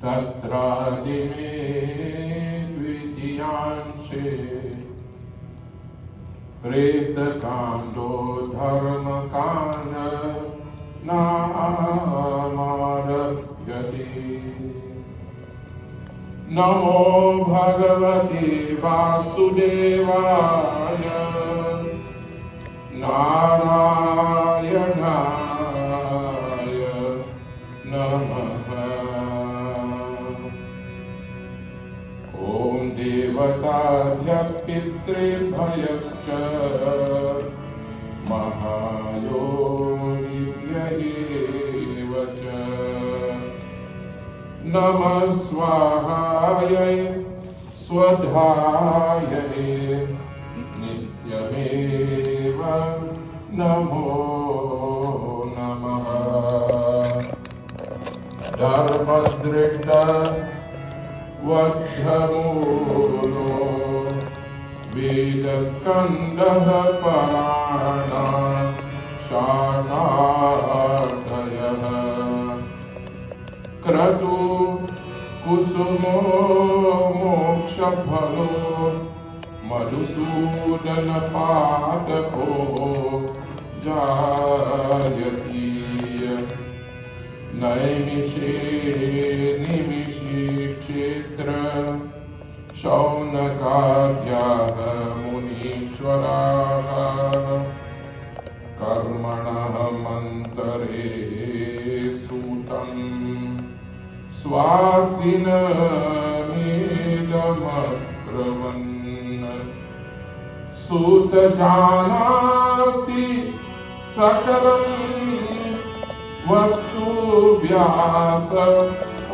तत्रादिमे द्वितीयांशे प्रेतकाण्डो धर्मकाण्ड नामारभ्यते। नमो भगवते वासुदेवाय नारायणाय नमः। ॐ देवताभ्यः पितृभ्यश्च महायोगिभ्यः च नमः स्वाहायै स्वधायै नित्यमेव नमो नमः। धर्मदृढ वद्धमूलो वेदस्कन्धः पुराणा शाखादयः क्रतु कुसुमो मोक्षफलो मधुसूदनपादपो जायति। नैमिषे निमिषे क्षेत्र शौनकाद्याः मुनीश्वराः कर्मणः मन्तरे सूतम् स्वासिनमेदमब्रवन्। सूत जानासि सकलम् वस्तु व्यास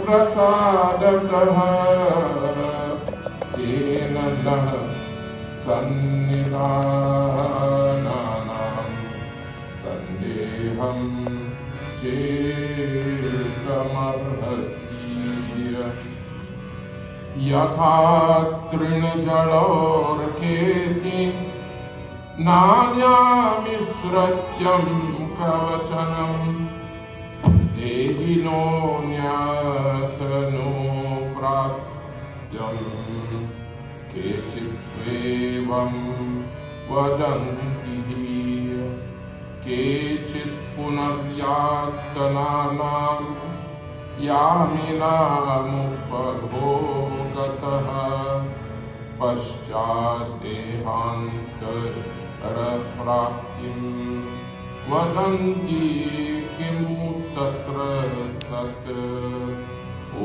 प्रसादतः तेन नः सन्निधानानां सन्देहं चेतमर्हसि। यथा तृणजलोर्केति नान्यामिश्रत्यं कवचनम् देहिनोऽन्यतनो प्राप्त्यम् केचित्त्वेवं वदन्ति केचित् पुनर्यातनानां यामिनामुपभोगतः पश्चाद्देहान्तरप्राप्तिं वदन्ति किमु तत्र सत्। ॐ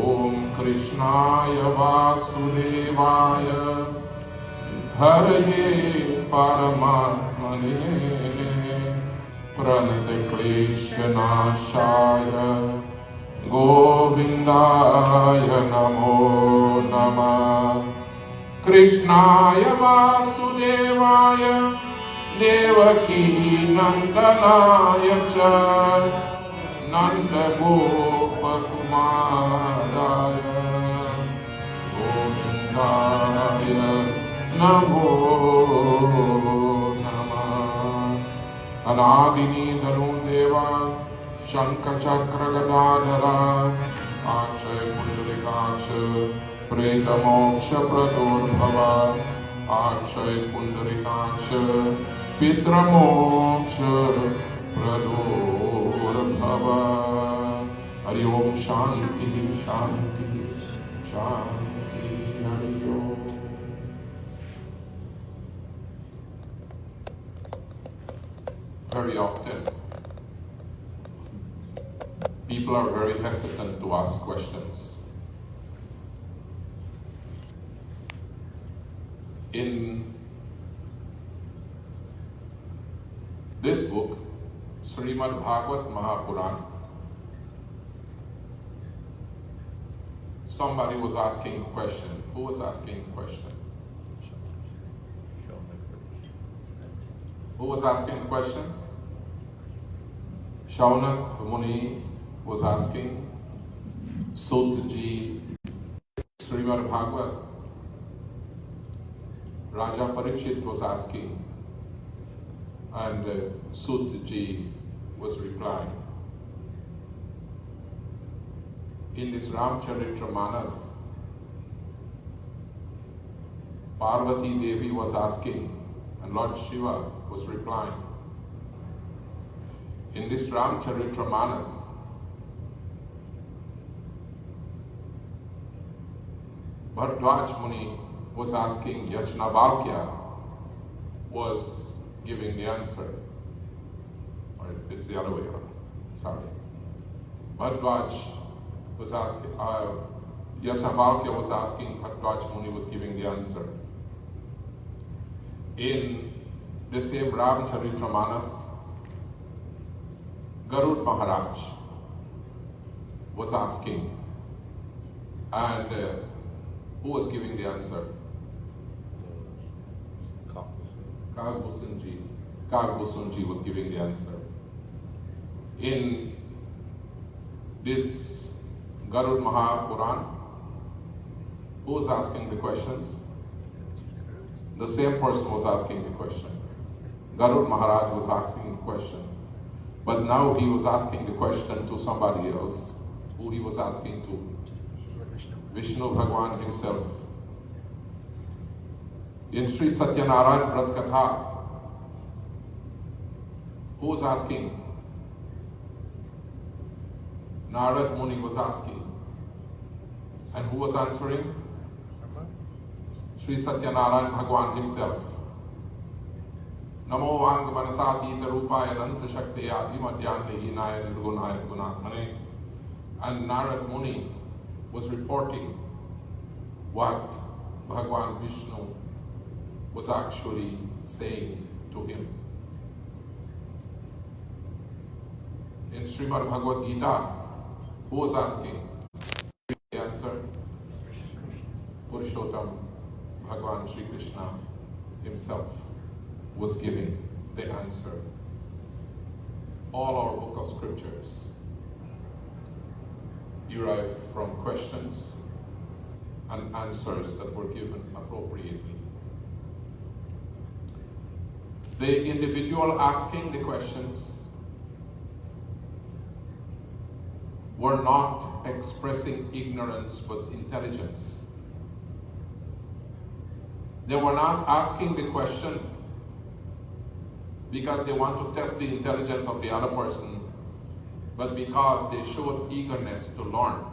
कृष्णाय वासुदेवाय हरये परमात्मने प्रणतक्लेशनाशाय गोविन्दाय नमो नमः। कृष्णाय वासुदेवाय देवकी नन्दनाय च नन्दगोपकुमाराय गोविन्दाय नमो नमः। अनादिनी धनुर्देवा शङ्खचक्रगदाधरा अक्षय पुण्डरीकाक्ष प्रेतमोक्षप्रदोर्भव अक्षय पुण्डरीकाक्ष पितृमोक्ष प्रदोर्भव। हरि ओम शांति शांति शांति। हरि ओम। Very often people are very hesitant to ask questions. In this book, Shrimad Bhagavatam Puraan, somebody was asking a question. Who was asking a question? Who was asking the question? Shaunak Muni was asking. Sudji, Srimad Bhagavad. Raja Parikshit was asking. And Sudji was replying. in this Ramcharitramanas, Parvati Devi was asking and Lord Shiva was replying. In this Ramcharitramanas, Bharadwaj Muni was asking, Yajnavalkya was giving the answer. Or it's the other way around, sorry. Bharadwaj was asking, Yajnavalkya was asking, Bharadwaj Muni was giving the answer. In the same Ramcharitramanas, Garud Maharaj was asking, and who was giving the answer? Kagbusunji was giving the answer. In this Garud Puran, who was asking the questions? The same person was asking the question. Garud Maharaj was asking the question. But now he was asking the question to somebody else, who he was asking to? Vishnu Bhagwan himself. In Sri Satyanarayan Vrat Katha, who was asking? Narad Muni was asking. And who was answering? Sri Satyanarayan Bhagwan himself. Namo Vang Manasati Tarupaya Nanta Shaktiya Dimadyante Hinaya Nirgunaya Gunatmane. And Narad Muni was reporting what Bhagwan Vishnu was actually saying to him. In Shrimad Bhagavad Gita, who was asking? The answer? Purushottam, Bhagwan Sri Krishna himself was giving the answer. All our book of scriptures derive from questions and answers that were given appropriately. The individual asking the questions were not expressing ignorance but intelligence. They were not asking the question because they want to test the intelligence of the other person, but because they showed eagerness to learn.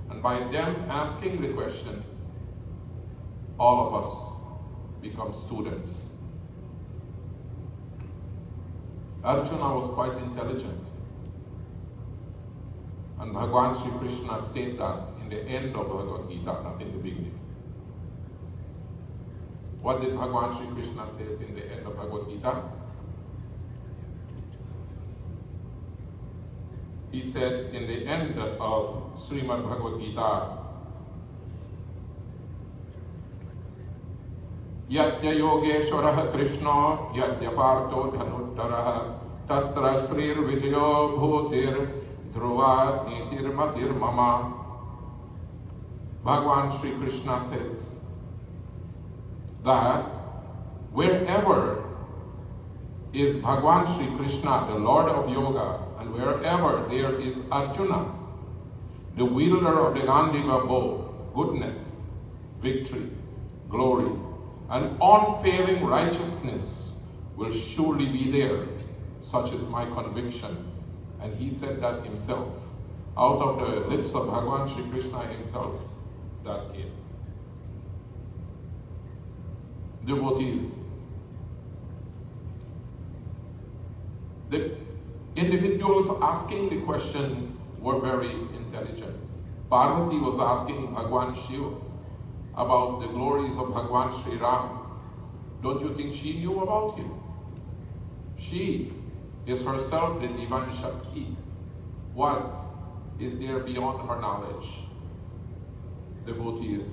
And by them asking the question, all of us become students. Arjuna was quite intelligent. And Bhagwan Sri Krishna stated that in the end of Bhagavad Gita, not in the beginning. What did Bhagwan Sri Krishna say in the end of Bhagavad Gita? He said in the end of Srimad Bhagavad Gita, Yatya Yogeshwaraha Krishna, Yatya Partho Dhanuddaraha, Tatra Srir Vijayo Bhutir, Dhruva Nitir Matir Mama. Bhagwan Sri Krishna says that wherever is Bhagwan Sri Krishna, the Lord of Yoga, and wherever there is Arjuna, the wielder of the Gandiva bow, goodness, victory, glory, and unfailing righteousness will surely be there. Such is my conviction. And he said that himself, out of the lips of Bhagwan Sri Krishna himself, that came. Devotees, the individuals asking the question were very intelligent. Parvati was asking Bhagwan Shiva about the glories of Bhagwan Sri Ram. Don't you think she knew about him? She is herself the divine Shakti. What is there beyond her knowledge? Devotees.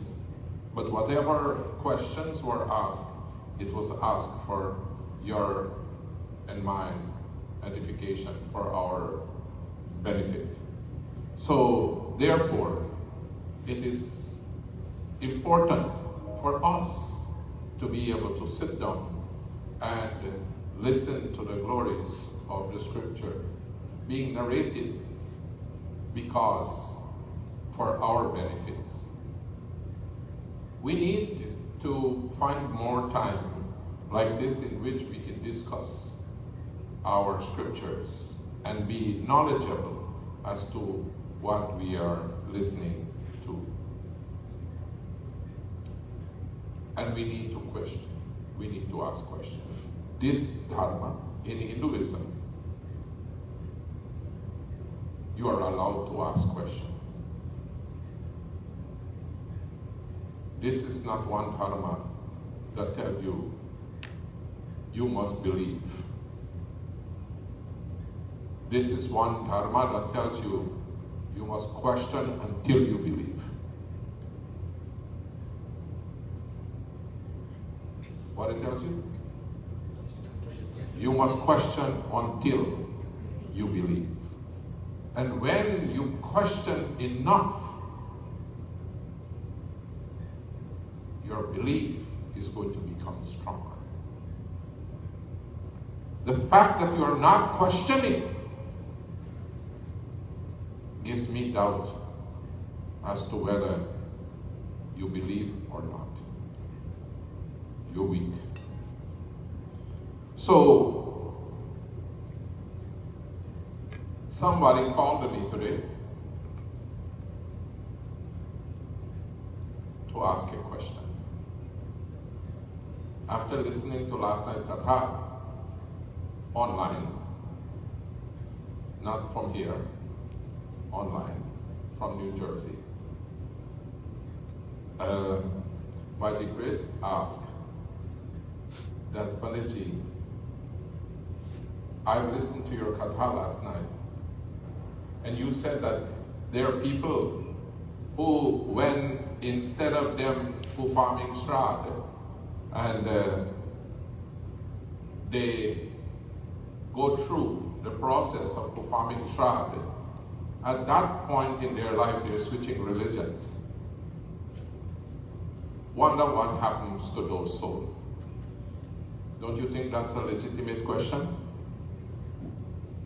But whatever questions were asked, it was asked for your and mine edification, for our benefit. So, therefore, it is important for us to be able to sit down and listen to the glories of the scripture being narrated, because for our benefits. We need to find more time like this in which we can discuss our scriptures and be knowledgeable as to what we are listening to. And we need to question. We need to ask questions. This dharma in Hinduism, you are allowed to ask questions. This is not one dharma that tells you, you must believe. This is one dharma that tells you, you must question until you believe. What it tells you? You must question until you believe. And when you question enough, your belief is going to become stronger. The fact that you are not questioning gives me doubt as to whether you believe or not. You're weak. So, somebody called me today to ask a question. After listening to last night Katha online, not from here, online, from New Jersey, Maji Chris asked that, Panditji, I've listened to your Katha last night, and you said that there are people who, when instead of them performing Shraddha, and they go through the process of performing Shraddha, at that point in their life they're switching religions. Wonder what happens to those souls. Don't you think that's a legitimate question?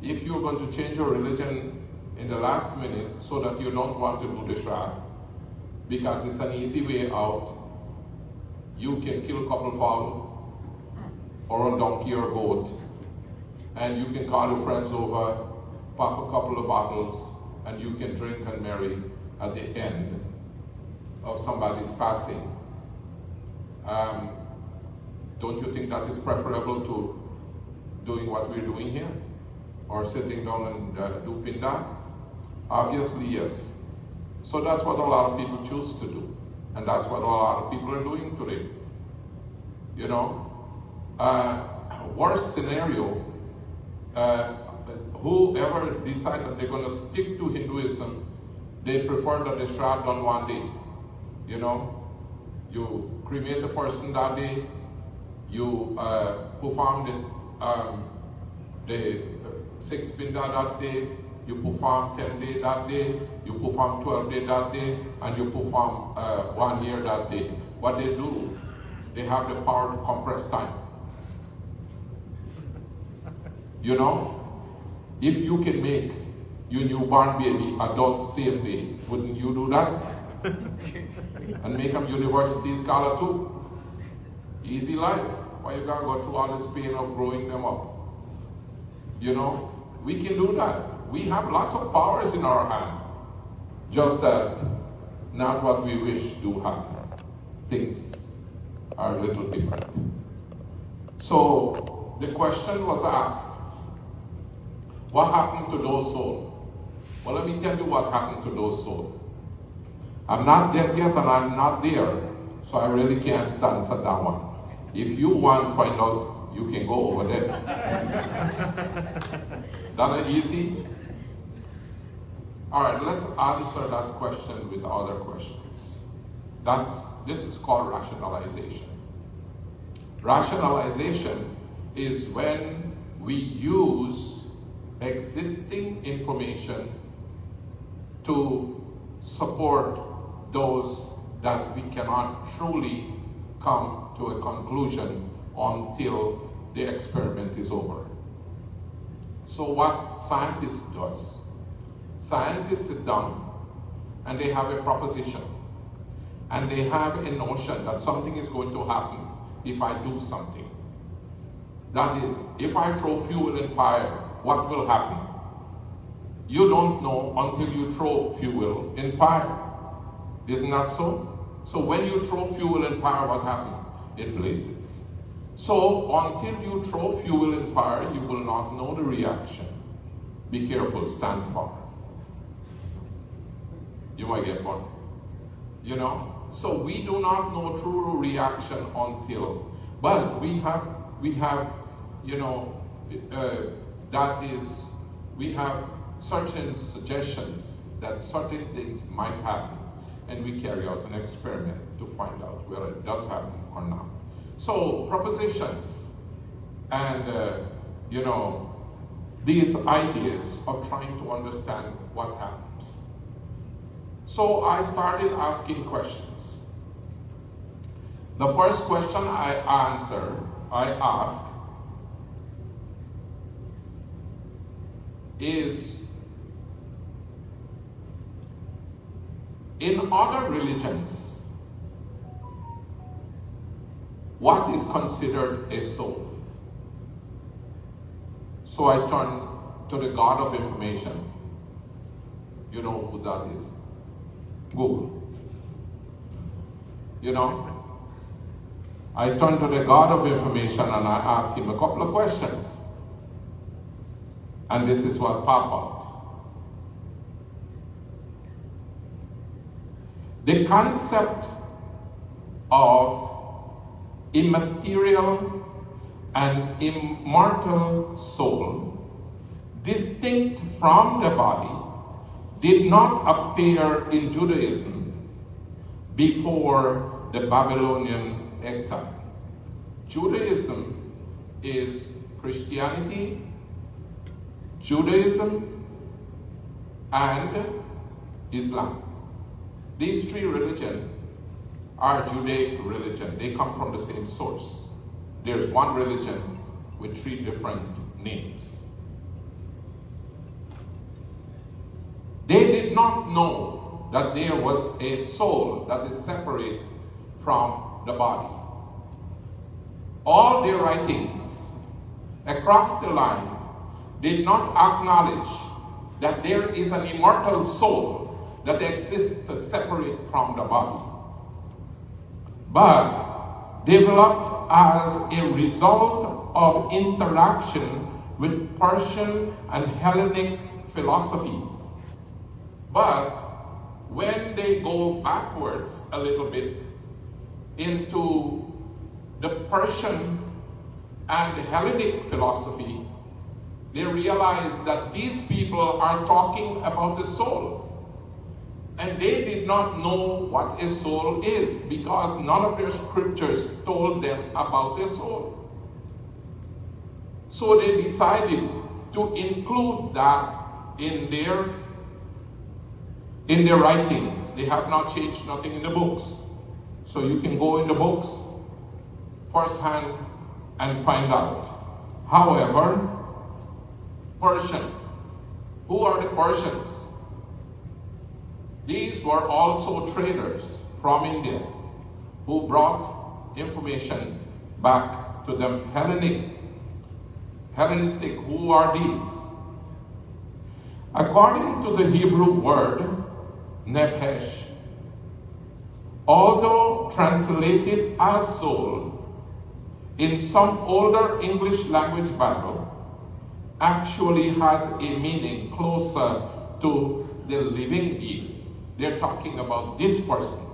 If you're going to change your religion in the last minute so that you don't want to do the Shraddha, because it's an easy way out, you can kill a couple fowl or a donkey or goat, and you can call your friends over, pop a couple of bottles, and you can drink and marry at the end of somebody's passing. Don't you think that is preferable to doing what we're doing here? Or sitting down and do pinda? Obviously, yes. So that's what a lot of people choose to do. And that's what a lot of people are doing today. You know, worst scenario, whoever decide that they're going to stick to Hinduism, they prefer that they Shraddha on one day. You know, you cremate a person that day, you perform the 6 pinda that day, you perform 10 day that day, you perform 12 day that day, and you perform 1 year that day. What they do, they have the power to compress time. You know, if you can make your newborn baby adult same day, wouldn't you do that? And make them university scholar too? Easy life. Why you gotta go through all this pain of growing them up? You know, we can do that. We have lots of powers in our hand. Just that, not what we wish to happen. Things are a little different. So, the question was asked, what happened to those souls? Well, let me tell you what happened to those souls. I'm not dead yet and I'm not there, so I really can't answer that one. If you want to find out, you can go over there. That easy? All right, let's answer that question with other questions. This is called rationalization. Rationalization is when we use existing information to support those that we cannot truly come to a conclusion until the experiment is over. So what scientists does, scientists sit down and they have a proposition, and they have a notion that something is going to happen if I do something. That is, if I throw fuel in fire, what will happen? You don't know until you throw fuel in fire. Isn't that so? So when you throw fuel in fire, what happens? It blazes. So until you throw fuel in fire, you will not know the reaction. Be careful, stand far. You might get one. You know? So we do not know true reaction until, but we have, you know, that is, we have certain suggestions that certain things might happen, and we carry out an experiment to find out whether it does happen or not. So propositions and, you know, these ideas of trying to understand what happens. So I started asking questions. The first question I ask is, in other religions, what is considered a soul? So I turn to the God of information. You know who that is? Google. You know? I turn to the God of information and I ask him a couple of questions. And this is what popped out. The concept of immaterial and immortal soul, distinct from the body, did not appear in Judaism before the Babylonian exile. Judaism is Christianity, Judaism, and Islam. These three religions are Judaic religion. They come from the same source. There's one religion with three different names. They did not know that there was a soul that is separate from the body. All their writings across the line did not acknowledge that there is an immortal soul that exists separate from the body, but developed as a result of interaction with Persian and Hellenic philosophies. But when they go backwards a little bit into the Persian and Hellenic philosophy, they realize that these people are talking about the soul. And they did not know what a soul is because none of their scriptures told them about a soul. So they decided to include that in their writings. They have not changed nothing in the books. So you can go in the books firsthand and find out. However, Persian. Who are the Persians? These were also traders from India who brought information back to them. Hellenistic, who are these? According to the Hebrew word, nephesh, although translated as soul, in some older English language Bible, actually has a meaning closer to the living being. They're talking about this person.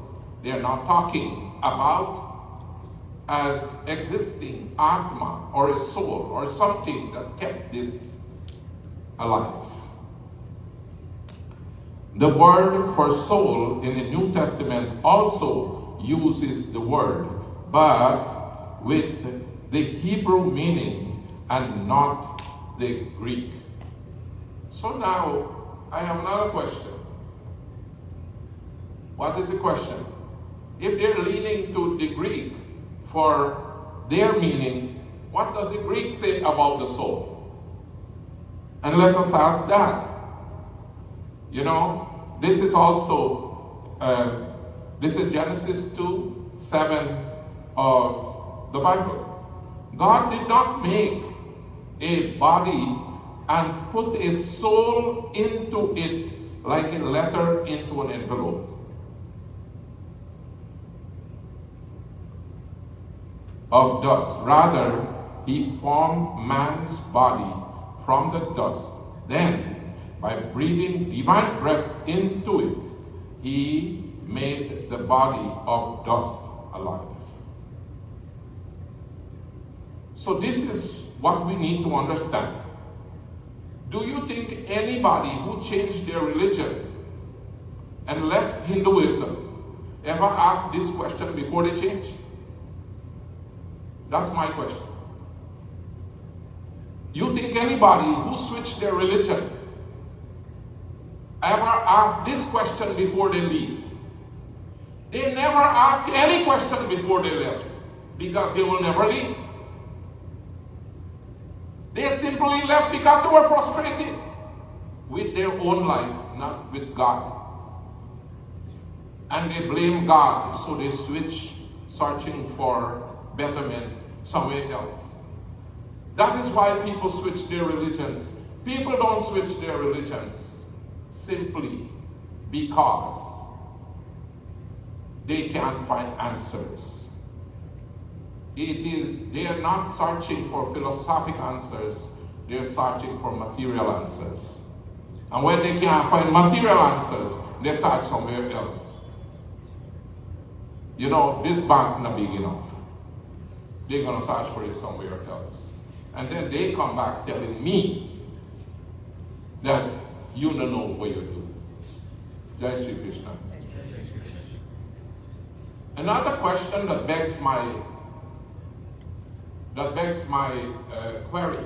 They're not talking about an existing atma or a soul or something that kept this alive. The word for soul in the New Testament also uses the word, but with the Hebrew meaning and not the Greek. So now I have another question. What is the question? If they're leaning to the Greek for their meaning, what does the Greek say about the soul? And let us ask that. You know, this is also, this is Genesis 2:7 of the Bible. God did not make a body and put a soul into it like a letter into an envelope. Of dust. Rather, he formed man's body from the dust. Then, by breathing divine breath into it, he made the body of dust alive. So this is what we need to understand. Do you think anybody who changed their religion and left Hinduism ever asked this question before they changed? That's my question. You think anybody who switched their religion ever asked this question before they leave? They never ask any question before they left because they will never leave. They simply left because they were frustrated with their own life, not with God. And they blame God, so they switch, searching for betterment somewhere else. That is why people switch their religions. People don't switch their religions simply because they can't find answers. They are not searching for philosophical answers, they are searching for material answers. And when they can't find material answers, they search somewhere else. You know, this bank not big enough. They're going to search for it somewhere else. And then they come back telling me that you don't know what you're doing. Jai Shri Krishna. Another question that begs my query.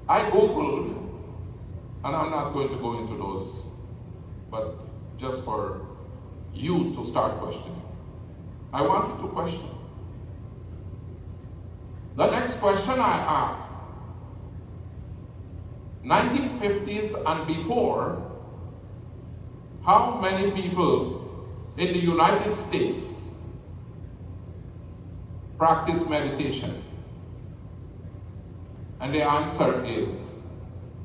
I Googled, and I'm not going to go into those, but just for you to start questioning. I want you to question. The next question I asked, 1950s and before, how many people in the United States practice meditation? And the answer is,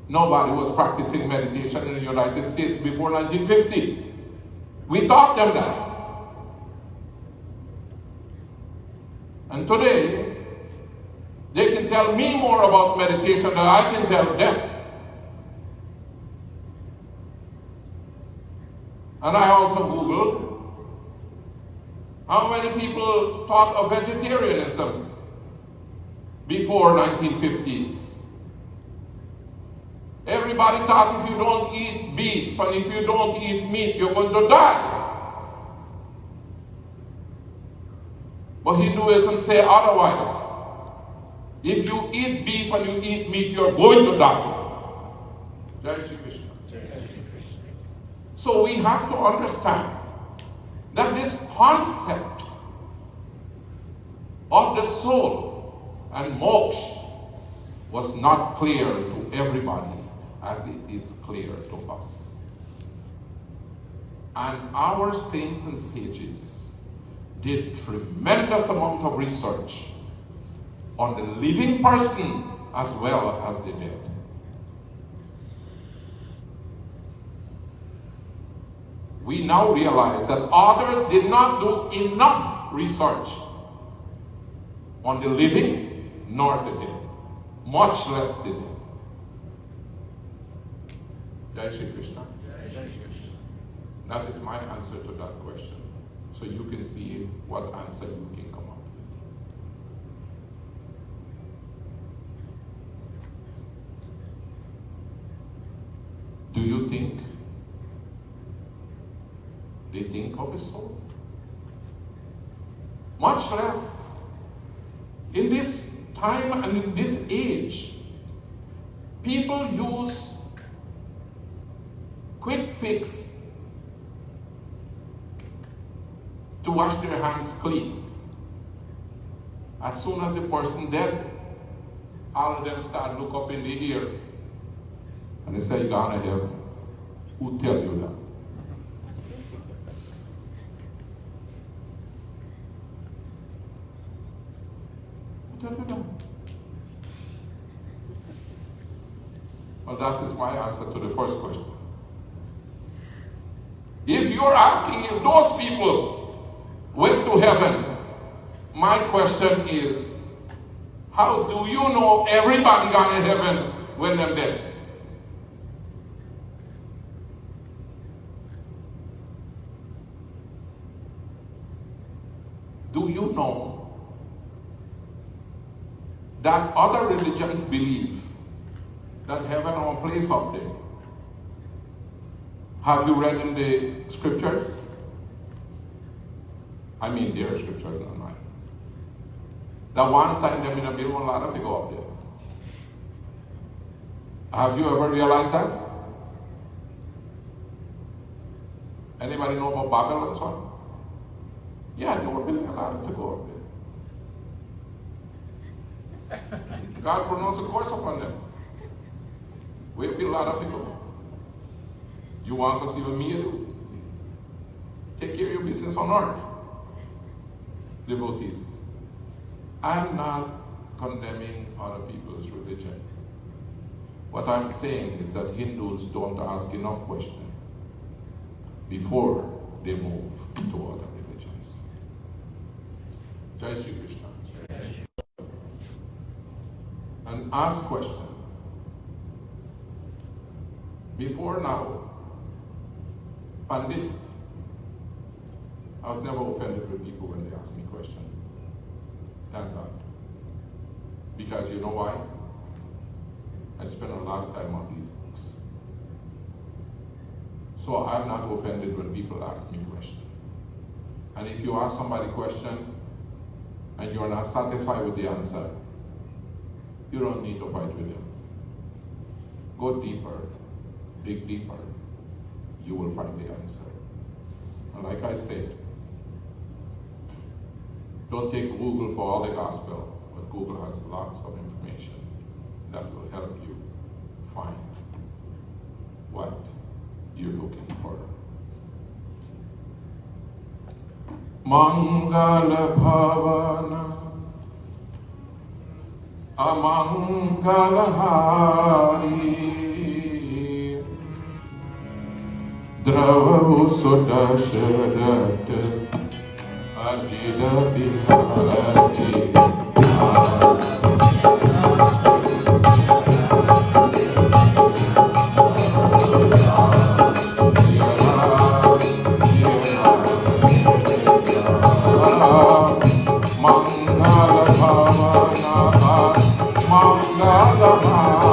nobody was practicing meditation in the United States before 1950. We taught them that. And today, they can tell me more about meditation than I can tell them. And I also Googled how many people taught of vegetarianism before 1950s. Everybody thought if you don't eat beef and if you don't eat meat, you're going to die. But Hinduism say otherwise. If you eat beef and you eat meat, you're going to die. Jai Shri Krishna. So we have to understand that this concept of the soul and moksha was not clear to everybody as it is clear to us. And our saints and sages did tremendous amount of research on the living person as well as the dead. We now realize that others did not do enough research on the living nor the dead, much less the dead. Jai Shri Krishna. That is my answer to that question. So you can see what answer you can come up with. Do you think they think of the soul? Much less in this time and in this age, people use quick fix to wash their hands clean. As soon as the person dead, all of them start look up in the air And they say you're going to heaven. Who tell you that? Who tell you that? Well, that is my answer to the first question. If you're asking if those people went to heaven, my question is, how do you know everybody gone to heaven when they're dead? Do you know that other religions believe that heaven is a place up there? Have you read in the scriptures? I mean their scriptures, not mine. That one time them in a building a ladder to go up there. Have you ever realized that? Anybody know about Babylon's one? Yeah, they were building a ladder to go up there. God pronounced a curse upon them. We build a ladder to go. You want to see what me do? Take care of your business on earth. Devotees. I'm not condemning other people's religion. What I'm saying is that Hindus don't ask enough questions before they move to other religions. Jai Shri Krishna. And ask questions. Before now, Pandits, I was never offended with people when they ask me questions. Thank God. Because you know why? I spend a lot of time on these books. So I'm not offended when people ask me questions. And if you ask somebody a question and you're not satisfied with the answer, you don't need to fight with them. Go deeper, dig deeper. You will find the answer. And like I said, don't take Google for all the gospel, but Google has lots of information that will help you find what you're looking for. Mangala Bhavana Amangala Hari Drava Sudasharat Ajida Bihati Mangala Bhavana Mangala Hari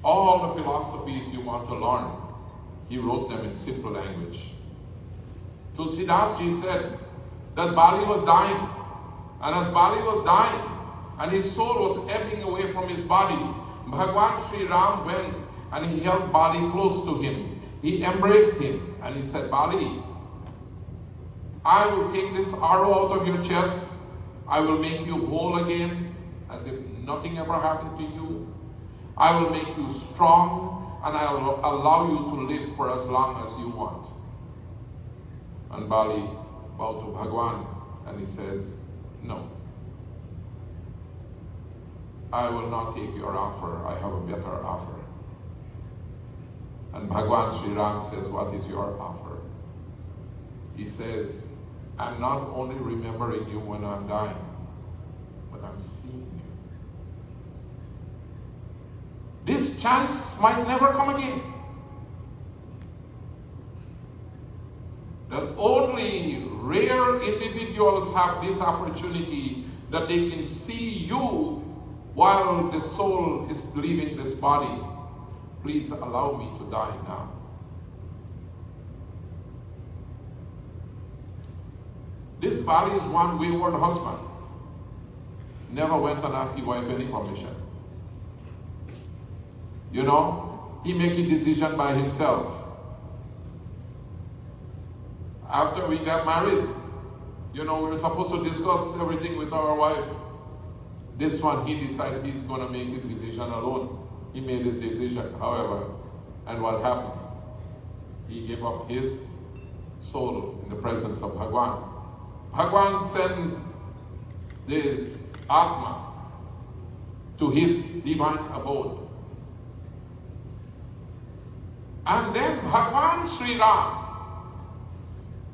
All the philosophies you want to learn, he wrote them in simple language. Tulsidas Ji said that Bali was dying, and as Bali was dying, and his soul was ebbing away from his body, Bhagwan Sri Ram went and he held Bali close to him. He embraced him and he said, Bali, I will take this arrow out of your chest. I will make you whole again, as if nothing ever happened to you. I will make you strong, and I will allow you to live for as long as you want. And Bali bowed to Bhagwan and he says, no. I will not take your offer. I have a better offer. And Bhagwan Sri Ram says, what is your offer? He says, I'm not only remembering you when I'm dying, but I'm seeing you. This chance might never come again. That only rare individuals have this opportunity, that they can see you while the soul is leaving this body. Please allow me to die now. This Bali's one wayward husband never went and asked his wife any permission. You know, he made a decision by himself. After we got married, you know, we were supposed to discuss everything with our wife. This one, he decided he's going to make his decision alone. He made his decision, however, and what happened? He gave up his soul in the presence of Bhagwan. Bhagwan sent this Atma to his divine abode. And then Bhagwan Sri Ram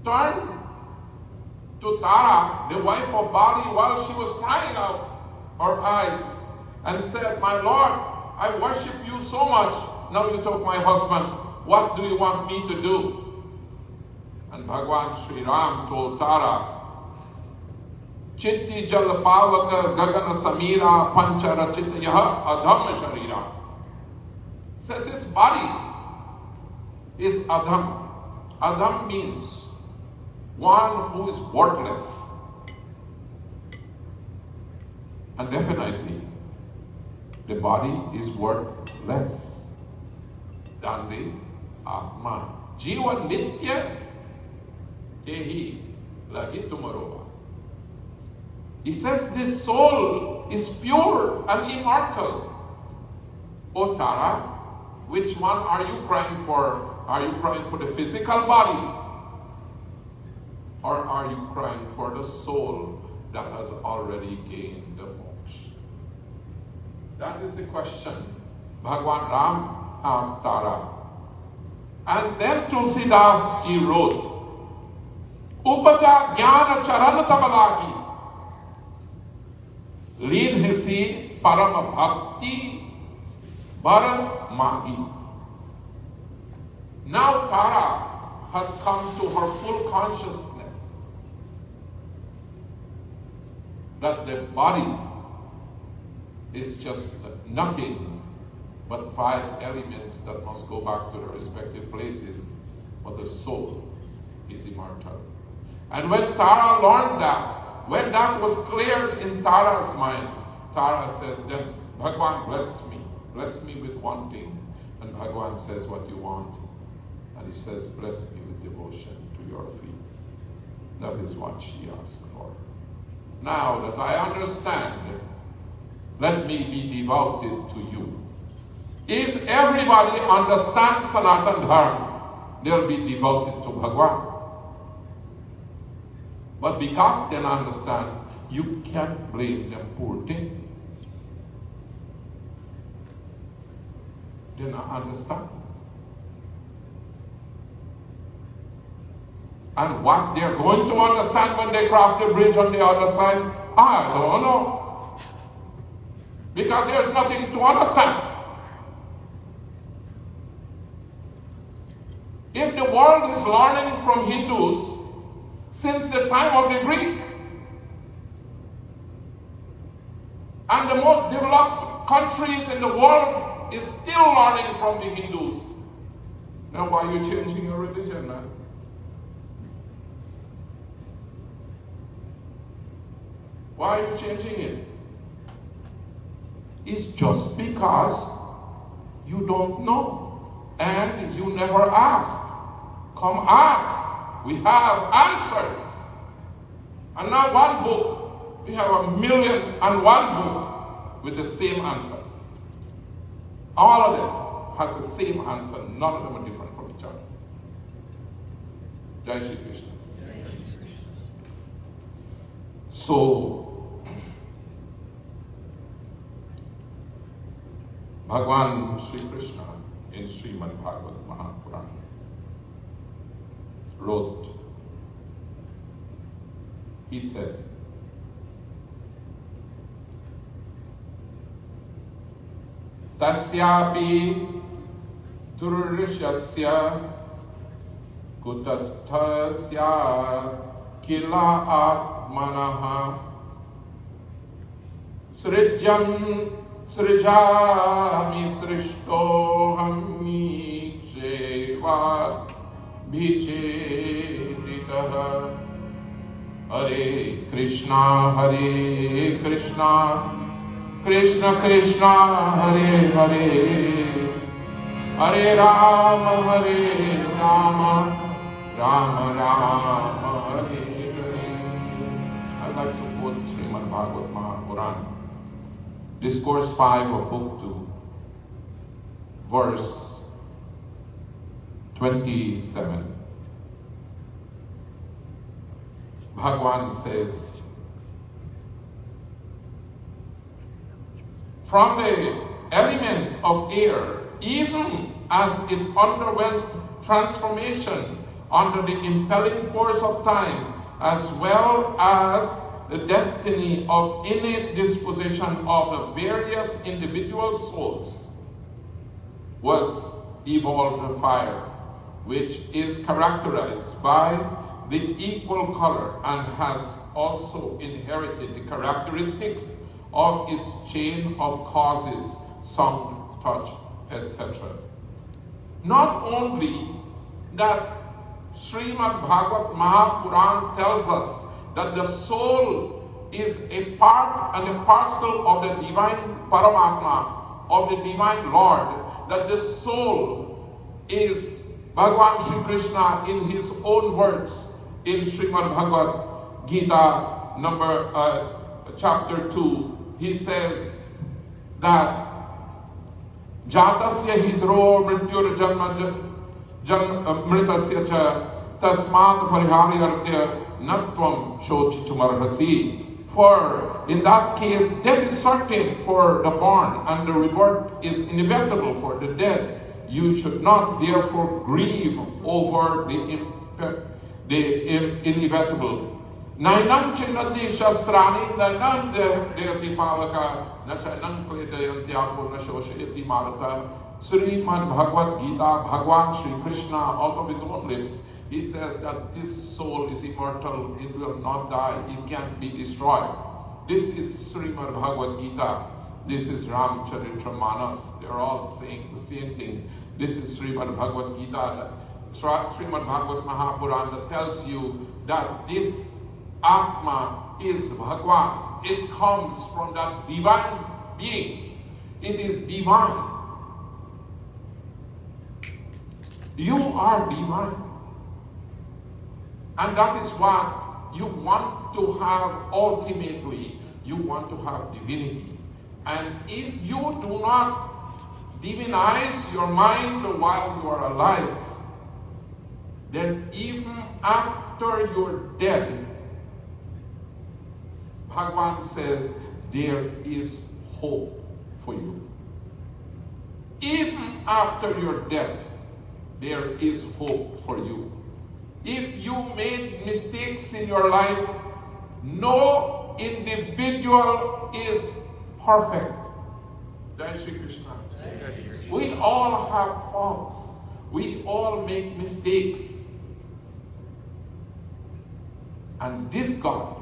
turned to Tara, the wife of Bali, while she was crying out her eyes, and said, my Lord, I worship you so much. Now you took my husband. What do you want me to do? And Bhagwan Sri Ram told Tara, Chitti jal pavaka gagana samira panchara chitta yaha adham sharira. Said this body is adham. Adham means one who is worthless. And definitely, the body is worthless. Dande Atma. Jiva Nitya Tehi Lagi Tumaroba. He says this soul is pure and immortal. O Tara, which one are you crying for? Are you crying for the physical body? Or are you crying for the soul that has already gained the moksha? That is the question Bhagwan Ram asked Tara. And then Tulsidas Ji wrote, Upaja Jnana Charan Tabalagi, Lead Hisi Parama Bhakti Bharat Magi. Now Tara has come to her full consciousness that the body is just nothing but 5 elements that must go back to their respective places, but the soul is immortal. And when Tara learned that, when that was cleared in Tara's mind, Tara says, then Bhagwan bless me with one thing. And Bhagwan says, what you want? And he says, bless me with devotion to your feet. That is what she asked for. Now that I understand, let me be devoted to you. If everybody understands Sanatan Dharma, they'll be devoted to Bhagwan. But because they don't understand, you can't blame them, poor thing. They don't understand. And what they're going to understand when they cross the bridge on the other side, I don't know. Because there's nothing to understand. If the world is learning from Hindus since the time of the Greek, and the most developed countries in the world is still learning from the Hindus, then why are you changing your religion, man? Why are you changing it? It's just because you don't know and you never ask. Come ask. We have answers. And not one book. We have 1,000,001 book with the same answer. All of them has the same answer. None of them are different from each other. Jai Shri Krishna. So, Bhagwan Shri Krishna in Shrimad Bhagavatam Puraan wrote, he said, Tasyapi Durrishyasya Kutasthasya Kila Atmanaha Srijam Srijami Srishtohami Jeva Bhicheditaha Hare Krishna Krishna Krishna Hare Hare Hare Rama Rama Rama Hare Hare. I'd like to quote Srimad Bhagavatam Puraan, Discourse 5 of Book 2, verse 27. Bhagwan says, from the element of air, even as it underwent transformation under the impelling force of time, as well as the destiny of innate disposition of the various individual souls, was evolved fire, which is characterized by the equal color and has also inherited the characteristics of its chain of causes, sound, touch, etc. Not only that Shrimad Bhagavad Mahapuran tells us that the soul is a part and a parcel of the divine Paramatma, of the divine Lord, that the soul is Bhagwan Shri Krishna in his own words in Shrimad Bhagavad Gita chapter 2. He says that Jatasya hidro mrityur janma mritasya cha tasmad pariharyartya natvam shochitumarhasi. For in that case, death is certain for the born, and the rebirth is inevitable for the dead. You should not therefore grieve over the inevitable. Nainam chinnati shastrani nanan devati pavaka nachanan kledayantyapur nashoshayati marata. Srimad Bhagavad Gita, Bhagwan Shri Krishna, out of his own lips, he says that this soul is immortal, it will not die, it can't be destroyed. This is Srimad Bhagavad Gita. This is Ramcharitamanas. They're all saying the same thing. This is Srimad Bhagavad Gita, Srimad Bhagavad Mahapuran, that tells you that this Atma is Bhagwan. It comes from that divine being. It is divine. You are divine. And that is what you want to have ultimately. You want to have divinity. And if you do not divinize your mind while you are alive, then even after you're dead, Bhagavan says there is hope for you. Even after your death, there is hope for you. If you made mistakes in your life, no individual is perfect. Jai Shri Krishna. We all have faults. We all make mistakes. And this God,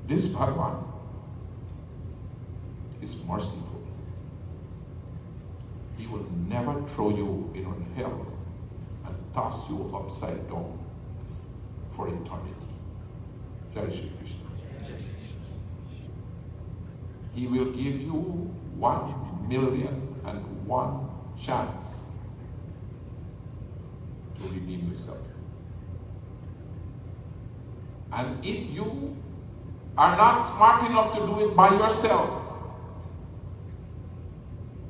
this Bhagavan, is merciful. He will never throw you in hell and toss you upside down for eternity. Jai Shri Krishna. He will give you 1,000,001 chance to redeem yourself. And if you are not smart enough to do it by yourself,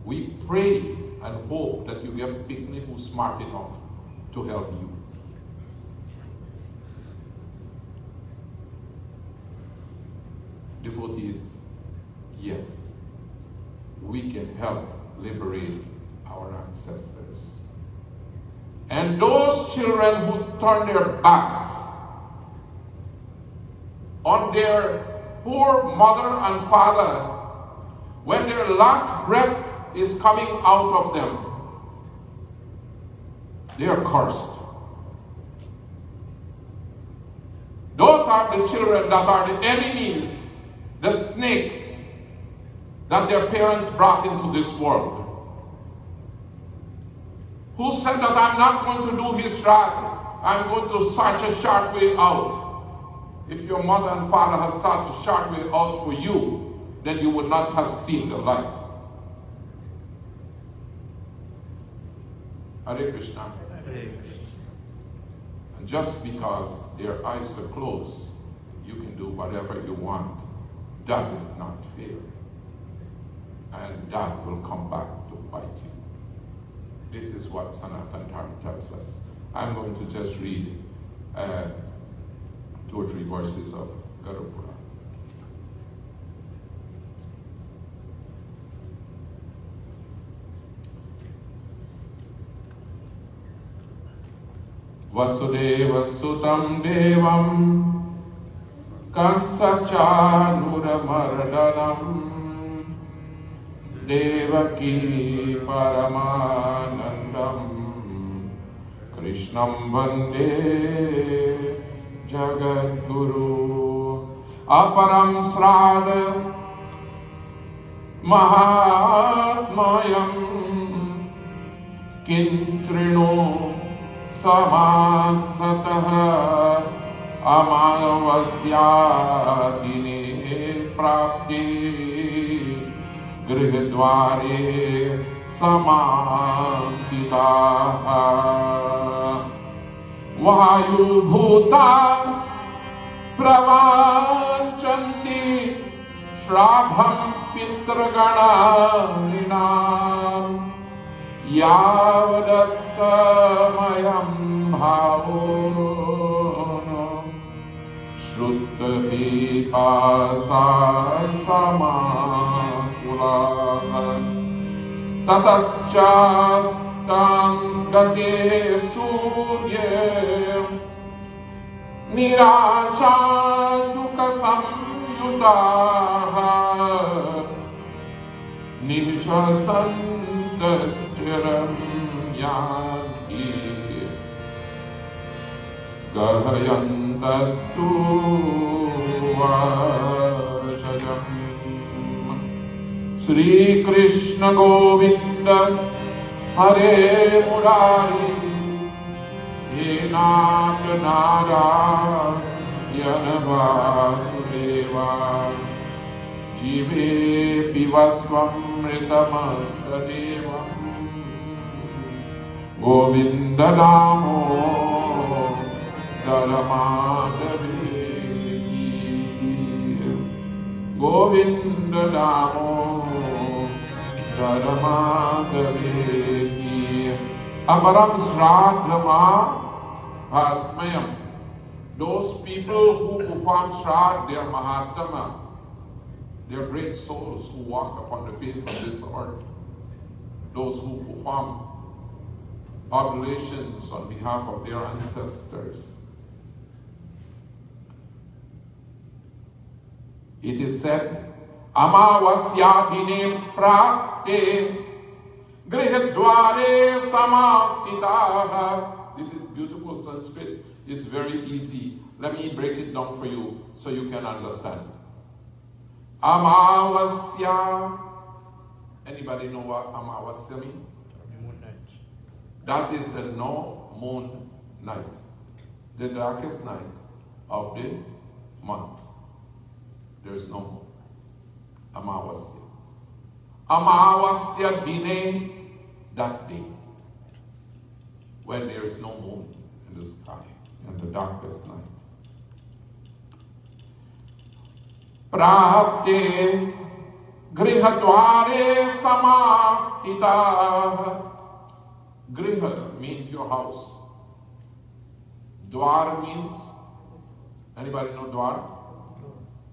we pray and hope that you get people who's smart enough to help you. Devotees, yes, we can help liberate our ancestors. And those children who turn their backs on their poor mother and father, when their last breath is coming out of them, they are cursed. Those are the children that are the enemies, the snakes that their parents brought into this world. Who said that I'm not going to do his right, I'm going to search a short way out. If your mother and father have sought a short way out for you, then you would not have seen the light. Hare Krishna. Hare Krishna. And just because their eyes are closed, you can do whatever you want. That is not fair. And that will come back to bite you. This is what Sanatan tells us. I'm going to just read 2 or 3 verses of Garud Puran. Vasudeva sutam devam kansachanuramardanam devaki paramanandam krishnam vande jagadguru aparam srada mahatmayam kintrino samasatah amanavasyadine prapti grihadware samastitah vayu bhuta pravanchanti shrabham pitragananam yavadastamayam bhavono shrutta pasar samakulahan tataschastam gate surye nirasha dukha samyutaha nishasantashchiram yanti gahayantastu vachajam. Shri Krishna Govinda Hare Murari He Nath Narayana Vasudeva Jive Pivasvamritamasvadevam Govinda Namo Daramadaveti Govinda Namo Daramadaveti Aparam Shraddhama Bhatmayam. Those people who perform Shraddha, they are Mahatma. They are great souls who walk upon the face of this earth. Those who perform oblations on behalf of their ancestors. It is said, Amavasya dine prapte grihadware samastitaha. This is beautiful Sanskrit. It's very easy. Let me break it down for you so you can understand. Amavasya. Anybody know what Amavasya means? Moon night. That is the no moon night. The darkest night of the month. There is no moon. Amavasya. Amavasya dine, that day, when there is no moon in the sky, and the darkest night. Prapte grihadware samastita. Griha means your house. Dwar means, anybody know dwar?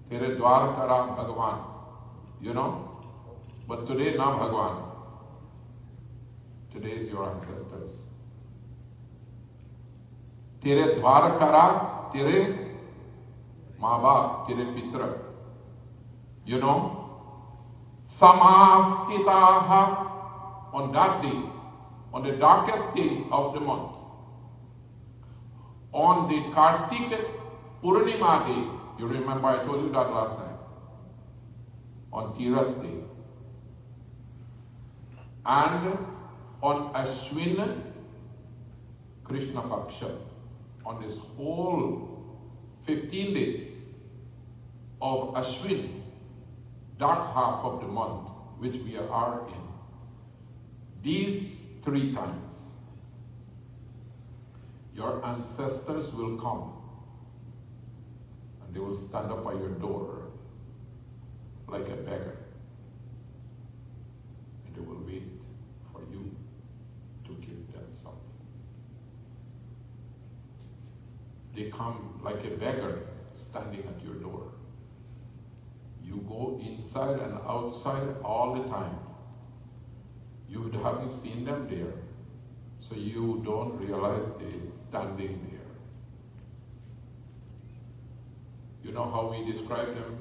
Tere dwar kara Bhagwan. You know? But today, not Bhagwan. Today is your ancestors. Tere dwar kara, tere maa baap, tere pitra. You know? Samastitaha, on that day, on the darkest day of the month, on the Kartik Purnima day, you remember I told you that last night, on Tirath day, and on Ashwin Krishna Paksha, on this whole 15 days of Ashwin, dark half of the month, which we are in. These 3 times, your ancestors will come and they will stand up by your door like a beggar. And they will wait for you to give them something. They come like a beggar standing at your door. You go inside and outside all the time. You haven't seen them there, so you don't realize they're standing there. You know how we describe them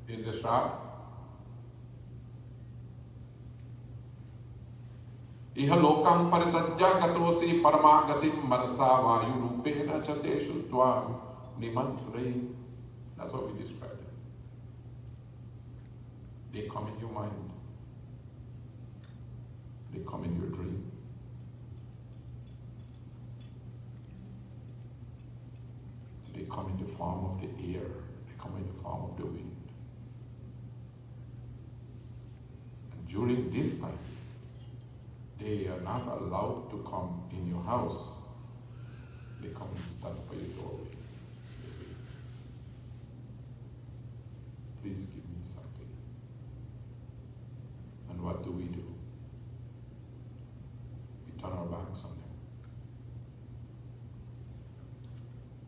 in the Shraddha? Iha lokam paritajya gatosi paramagatim manasa vayu rupena chateshu tvam nimantre. That's what we describe them. They come in your mind. They come in your dream. They come in the form of the air. They come in the form of the wind. And during this time, they are not allowed to come in your house. They come and stand by your doorway. Please give me something. And what do? We turn our backs on them.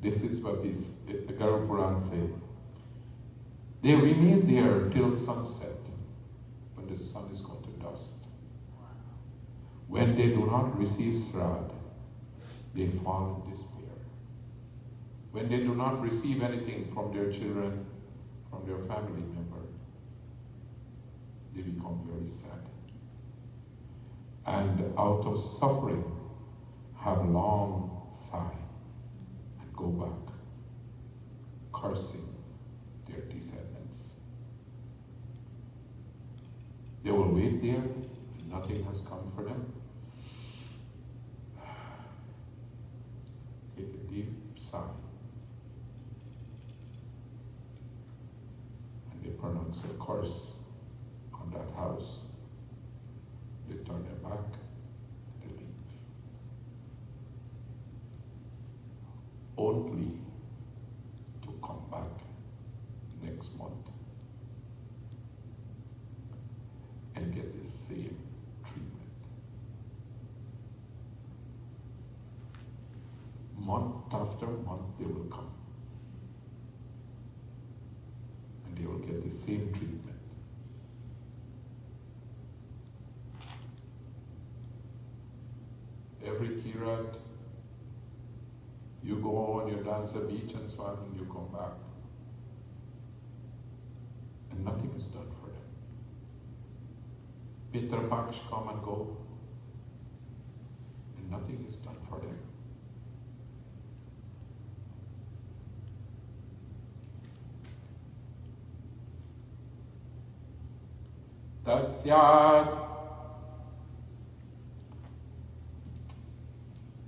This is what the Garud Puran said. They remain there till sunset, when the sun is going to dust. When they do not receive Shraddha, they fall in despair. When they do not receive anything from their children, from their family member, they become very sad. And out of suffering, have long sigh and go back, cursing their descendants. They will wait there, and nothing has come for them. Take a deep sigh, and they pronounce a curse on that house. They turn their back, they leave. Only to come back next month and get the same treatment. month after month they will come. And they will get the same treatment. Every Kirat, you go on, you dance a beach and so on, and you come back. And nothing is done for them. Pitri Paksh come and go, and nothing is done for them.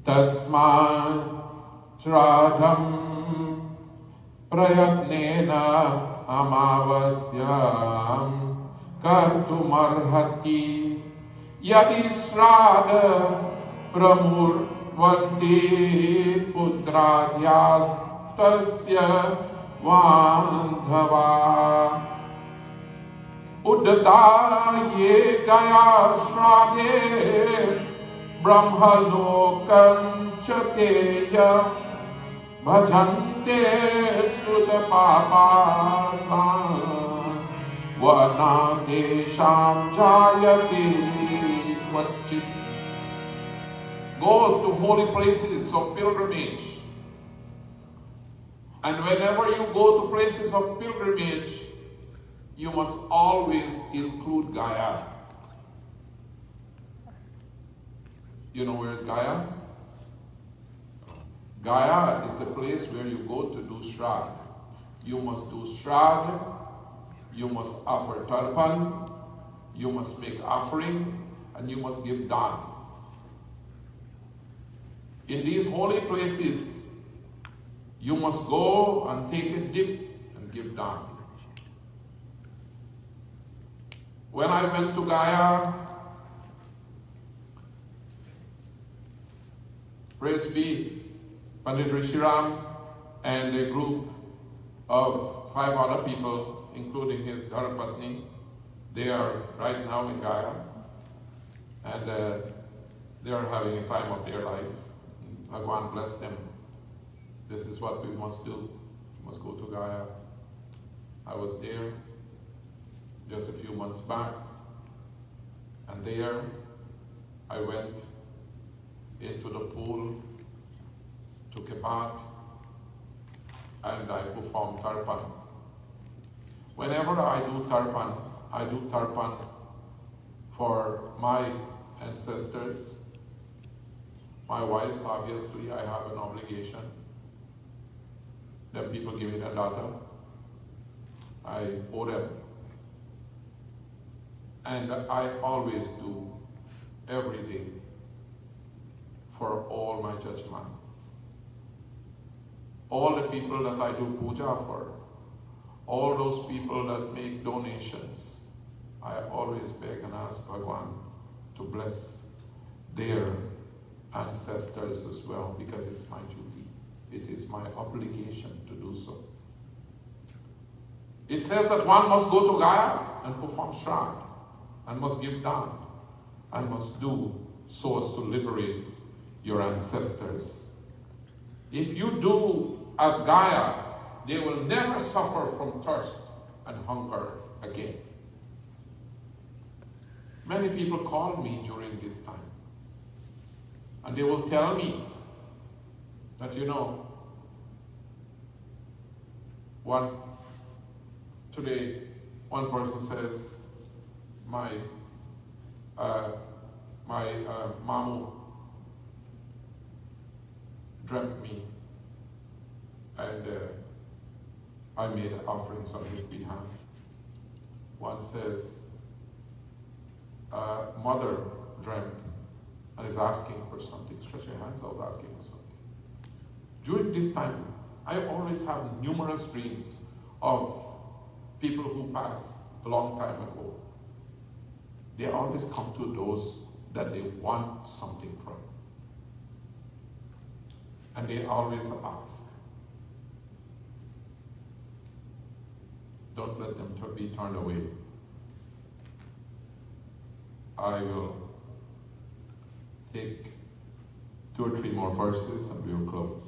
Tasmat Shradham Prayatnena Amavasyam Kartumarhati Yadi Shrada Pramurvanti Putradhyas Tasya Vandhava Uddata Ye Gaya Shrade Brahmalokan Chateya Bhajante Sruta-papasan Vanatesham Jayati Kvachit. Go to holy places of pilgrimage. And whenever you go to places of pilgrimage, you must always include Gaya. You know where is Gaya? Gaya is the place where you go to do Shraddha. You must do Shraddha, you must offer Tarpan, you must make offering, and you must give Dan. In these holy places, you must go and take a dip and give Dan. When I went to Gaya, praise be, Pandit Rishiram and a group of 5 other people, including his Dharapatni, they are right now in Gaya, and they are having a time of their life. Bhagwan bless them. This is what we must do. We must go to Gaya. I was there just a few months back, and there I went into the pool, took a bath, and I performed Tarpan. Whenever I do Tarpan for my ancestors. My wife's, obviously, I have an obligation. Then people give me their daughter, I owe them. And I always do, every day, for all my judgment. All the people that I do puja for, all those people that make donations, I always beg and ask Bhagwan to bless their ancestors as well, because it's my duty. It is my obligation to do so. It says that one must go to Gaya and perform Shraddha, and must give Dan, and must do so as to liberate your ancestors. If you do at Gaya, they will never suffer from thirst and hunger again. Many people call me during this time, and they will tell me that, today one person says, my mamu dreamt me, and I made offerings on his behalf. One says, mother dreamt and is asking for something. Stretch your hands out, asking for something. During this time, I always have numerous dreams of people who passed a long time ago. They always come to those that they want something from. And they always ask. Don't let them be turned away. I will take 2 or 3 more verses and we will close.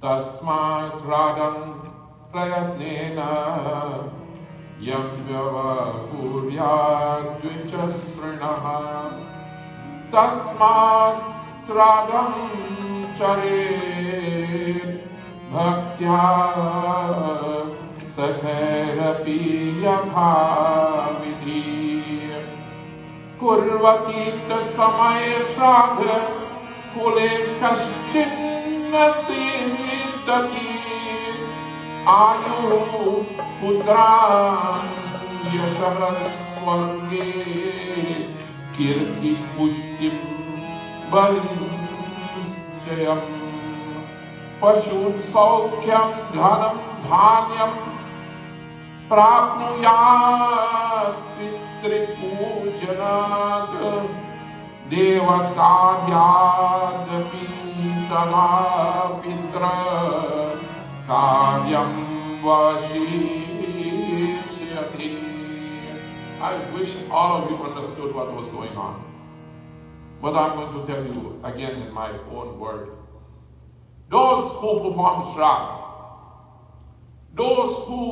Tasmat radam prayatnena yam vyava kuryat dvichasrinaha tasmat radam charet bhaktya sakharapi yatha vidhi kurvatit samay shraddha kule kaschinna simintati ayu putran yashaswarge kirti pushtim balinschayam pashun saukyam dhanam dhanyam prapnuyat pitri pujanat devakaryad pintana pitra karyam vashishyati. I wish all of you understood what was going on. But I'm going to tell you again in my own word. Those who perform Shraddha, those who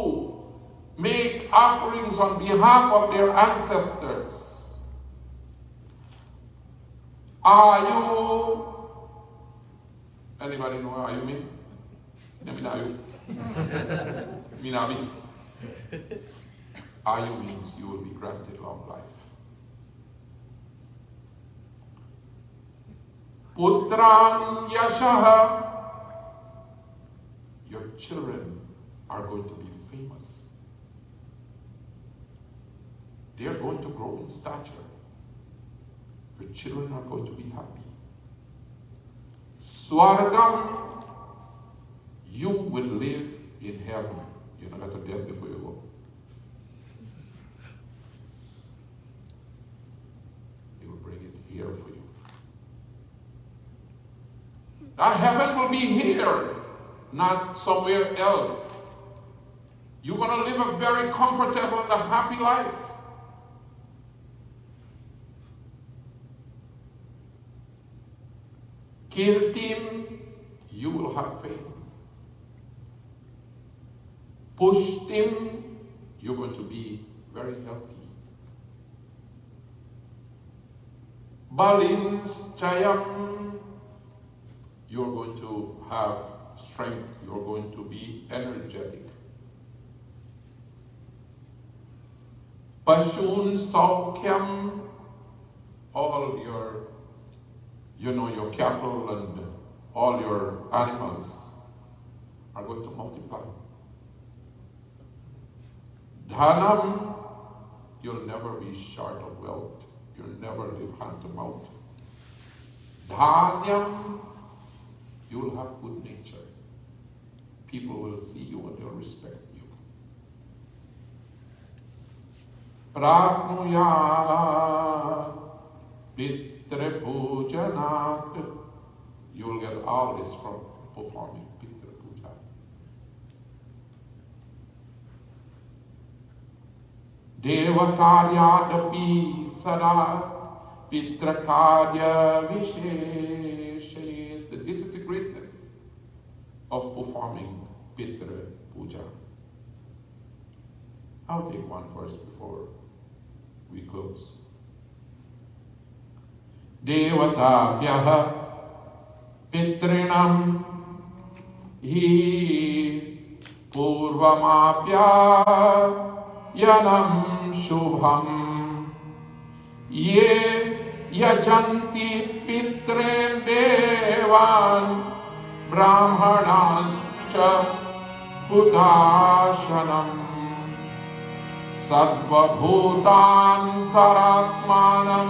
make offerings on behalf of their ancestors, are you, anybody know are you me? Minayu. Minavi. Are you means you will be granted long life. Putran yashaha. Your children are going to be famous. They are going to grow in stature. Your children are going to be happy. Swargam. You will live in heaven. You're not going to death before you go. He will bring it here for you. Now heaven will be here, not somewhere else. You're going to live a very comfortable and a happy life. Kirtim, you will have fame. Pushtim, you're going to be very healthy. Balinschayam, you're going to have strength, you're going to be energetic. Pashun Saukyam, all your, your cattle and all your animals are going to multiply. Dhanam, you'll never be short of wealth. You'll never live hand to mouth. Dhanyam, you'll have good nature. People will see you and they'll respect you. Prapnuya Pitri Pujanat, you'll get all this from performing Pitri Puja. Devakaryadapi sada pitrakarya visheshet. This is the greatness of performing Pitri Puja. I'll take one verse before we close. Devatabhyaha pitrinam hi purvamapya yanam shubham ye yajanti pitre devan brahmananscha bhutashanam sarvabhutantaratmanam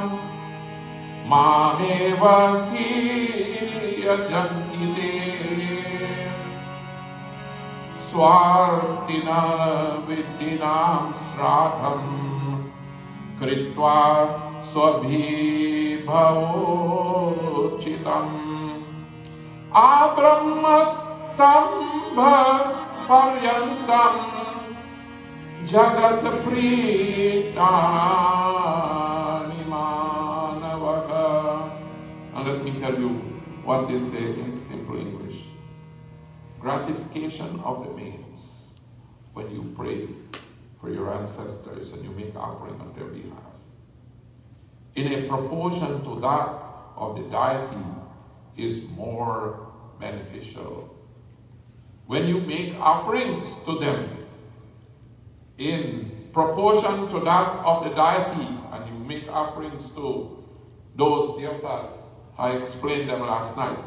mameva hi yajanti te Swartina vidinam sraddham kritva swabhibhavochitam abrahmastambha paryantam jagat pritani manavaka And let me tell you what they say in simple English. Gratification of the means when you pray for your ancestors and you make offering on their behalf, in a proportion to that of the deity, is more beneficial. When you make offerings to them in proportion to that of the deity, and you make offerings to those devatas, I explained them last night.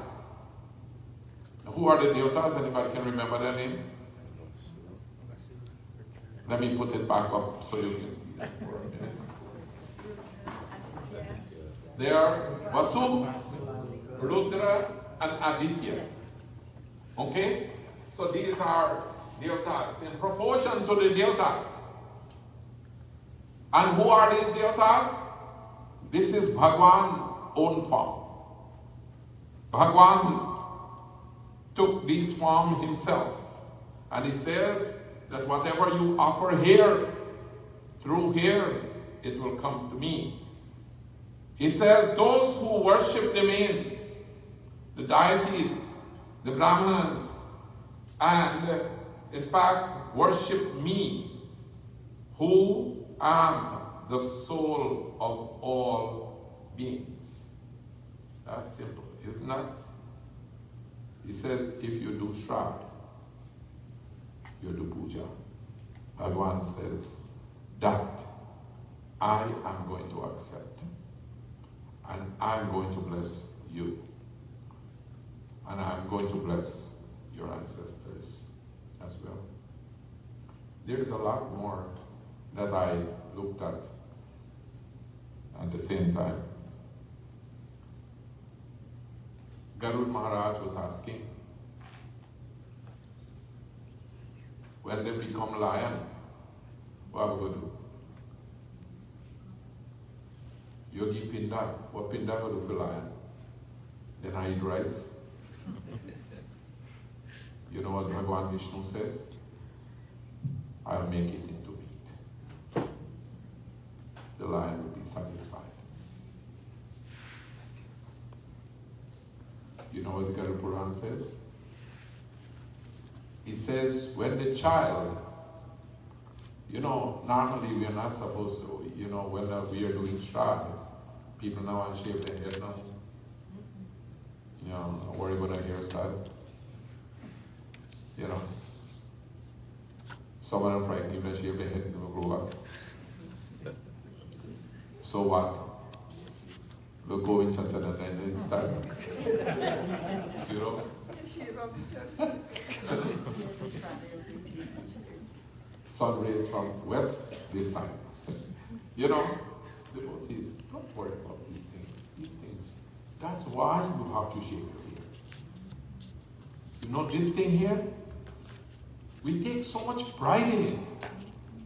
Who are the devatas? Anybody can remember their name? Let me put it back up so you can see it for a minute. They are Vasu, Rudra, and Aditya. Okay? So these are devatas in proportion to the devatas. And who are these devatas? This is Bhagwan's own form. Bhagwan took this form himself. And he says that whatever you offer here, through here, it will come to me. He says those who worship the mains, the deities, the Brahmanas, and in fact worship me, who am the soul of all beings. That's simple, isn't that? He says if you do Shraddha, you do puja. Bhagwan says that I am going to accept. And I'm going to bless you. And I'm going to bless your ancestors as well. There is a lot more that I looked at the same time. Garud Maharaj was asking, when they become lion, what are we going to do? Yogi Pinda, what Pinda will do for lion? Then I eat rice. You know what Bhagwan Vishnu says? I'll make it into meat. The lion will be satisfied. You know what the Garud Puran says? He says, when the child, normally we are not supposed to, when we are doing Shraddha, people now unshave their head now. Don't worry about their hairstyle. Some of them probably even shave their head and never grow up. So what? We'll go in church at that time and start. Sun rays from west this time. Devotees, don't worry about these things. These things. That's why you have to shave your hair. This thing here? We take so much pride in it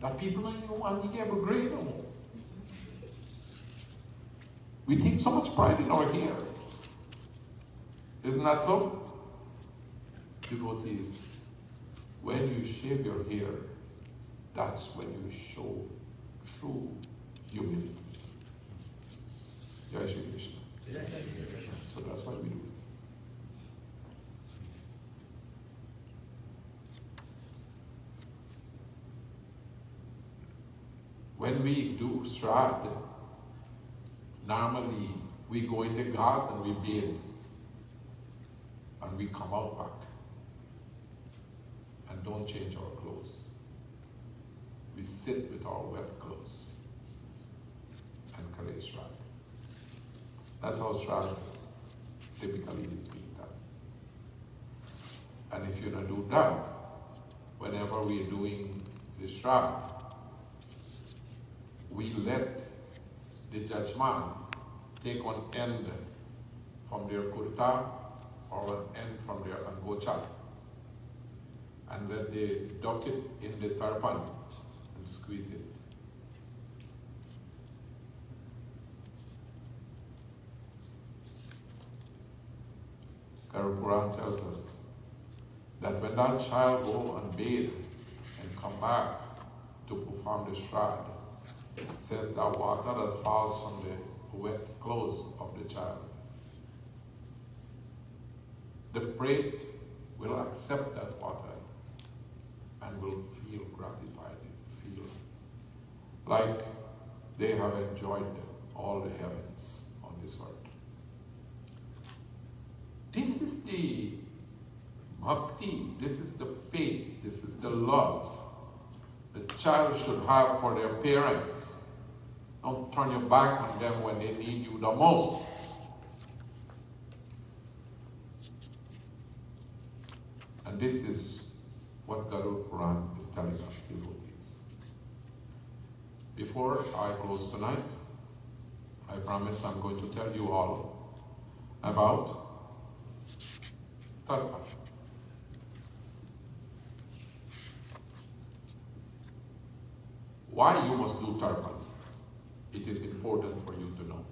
that people don't even want to get a grade no more. We take so much pride in our hair. Isn't that so? Devotees, when you shave your hair, that's when you show true humility. Jai Shri Krishna. So that's what we do. When we do Shraddha, normally we go in the ghat and we bathe. And we come out back. And don't change our clothes. We sit with our wet clothes and collect Shraddha. That's how Shraddha typically is being done. And if you don't do that, whenever we're doing the Shraddha, we let the judgment take one end from their kurta or an end from their angocha, and let they duck it in the tarpan and squeeze it. Garud Puran tells us that when that child go and bathe and come back to perform the Shraddha, it says that water that falls from the wet clothes of the child the prey will accept that water and will feel gratified, feel like they have enjoyed all the heavens on this earth. This is the bhakti, this is the faith, this is the love the child should have for their parents. Don't turn your back on them when they need you the most. And this is what Garud Puran is telling us, devotees. Before I close tonight, I promise I'm going to tell you all about Tarpan. Why you must do Tarpan? It is important for you to know.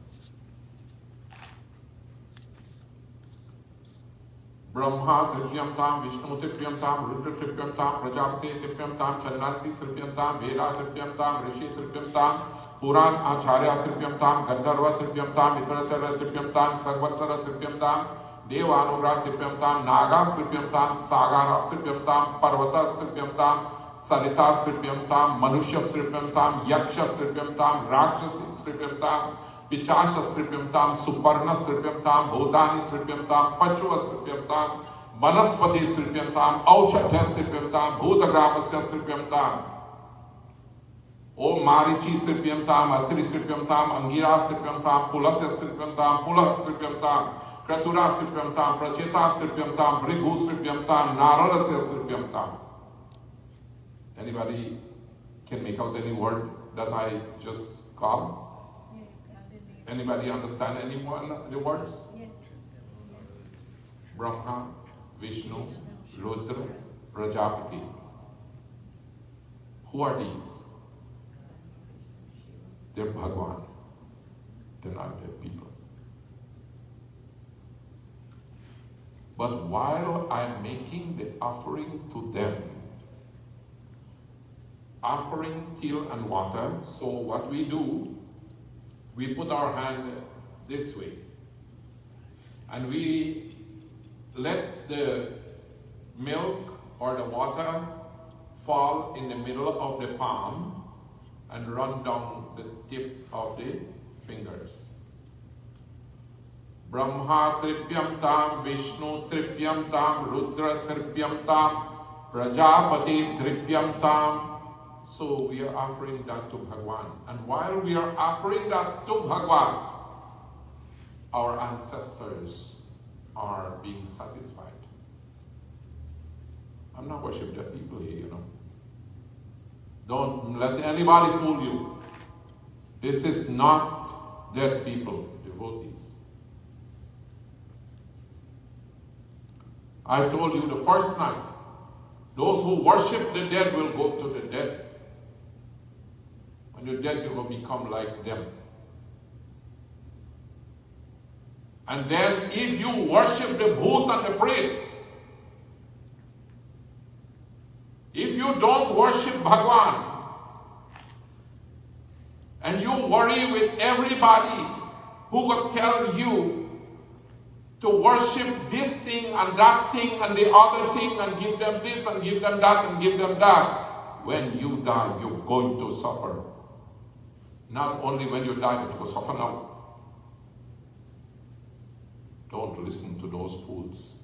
Brahma Tripyam Tam, Vishnu Tripyam Tam, Rudra Tripyam Tam, Prajapati Tripyam Tam, Chandansi Tripyam Tam, Veda Tripyam Tam, Rishi Tripyam Tam, Puraan Acharya Tripyam Tam, Gandharva Tripyam Tam, Mitracharya Tripyam Tam, Sarvatsara Tripyam Tam, Devanugra Tripyam Tam, Nagas Tripyam Tam, Sagaras Tripyam Tam, Parvatas Tripyam Tam, Saritas Tripyam Tam, Manushya Tripyam Tam, Yaksha Tripyam Tam, Rakshas Tripyam Tam, Pichashas Tripyam Tam, Suparnas Tripyam Tam, Bhutanis Tripyam Tam, Pashuvas Tripyam Tam, Manaspatis Tripyam Tam, Aushadhyas Tripyam Tam, Bhutagramasya Tripyam Tam, Om Marichis Tripyam Tam, Atris Tripyam Tam, Angiras Tripyam Tam, Pulasyas Tripyam Tam, Pulas Tripyam Tam, Kraturas Tripyam Tam, Prachetas Tripyam Tam, Brigus Tripyam Tam, Naradasyas Tripyam Tam. Anybody can make out any word that I just called? Anybody understand any one of the words? Brahma, Vishnu, Rudra, Prajapati. Who are these? They're Bhagwan. They're not their people. But while I'm making the offering to them, offering till and water, so what we do, we put our hand this way and we let the milk or the water fall in the middle of the palm and run down the tip of the fingers. Brahma Tripyam Tam, Vishnu Tripyam Tam, Rudra Tripyam Tam, Prajapati Tripyam Tam. So we are offering that to Bhagwan. And while we are offering that to Bhagwan, our ancestors are being satisfied. I'm not worshiping dead people here, you know. Don't let anybody fool you. This is not dead people, devotees. I told you the first night, those who worship the dead will go to the dead. When you're dead, you will become like them. And then if you worship the bhoot and the pret, if you don't worship Bhagwan, and you worry with everybody who will tell you to worship this thing and that thing and the other thing and give them this and give them that and give them that, when you die, you're going to suffer. Not only when you die, but you will suffer now. Don't listen to those fools.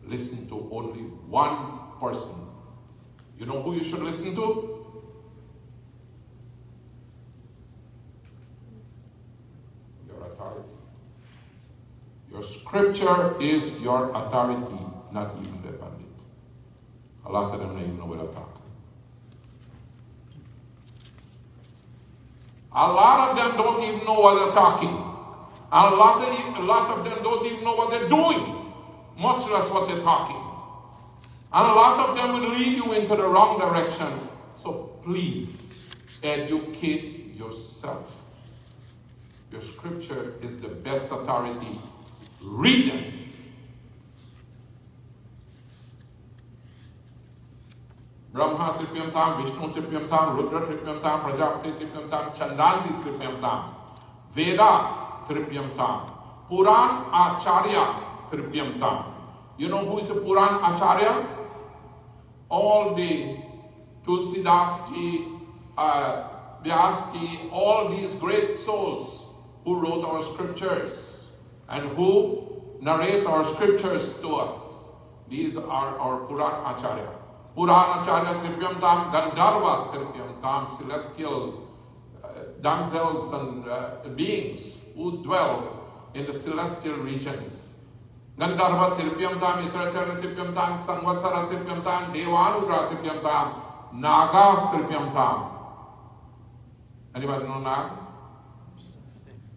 Listen to only one person. You know who you should listen to? Your authority. Your scripture is your authority, not even the Pandit. A lot of them don't even know what I'm talking. A lot of them don't even know what they're talking. And a lot of them don't even know what they're doing, much less what they're talking. And a lot of them will lead you into the wrong direction. So please, educate yourself. Your scripture is the best authority. Read them. Brahma Tripyam Tam, Vishnu Tripyam Tam, Rudra Tripyam Tam, Prajapati Tripyam Tam, Chandansi Tripyam Tam, Veda Tripyam Tam, Puraan Acharya Tripyam Tam. You know who is the Puraan Acharya? All the Tulsidasji, Vyasji, all these great souls who wrote our scriptures and who narrate our scriptures to us. These are our Puraan Acharya. Puraan Acharya Tripyam Tam, Gandharva Tripyam Tam, celestial damsels and beings who dwell in the celestial regions. Gandharva Tripyam Tam, Itracharya Tripyam Tam, Samvatsara Tripyam Tam, Devanudra Tripyam Tam, Nagas Tripyam Tam. Anybody know Nag?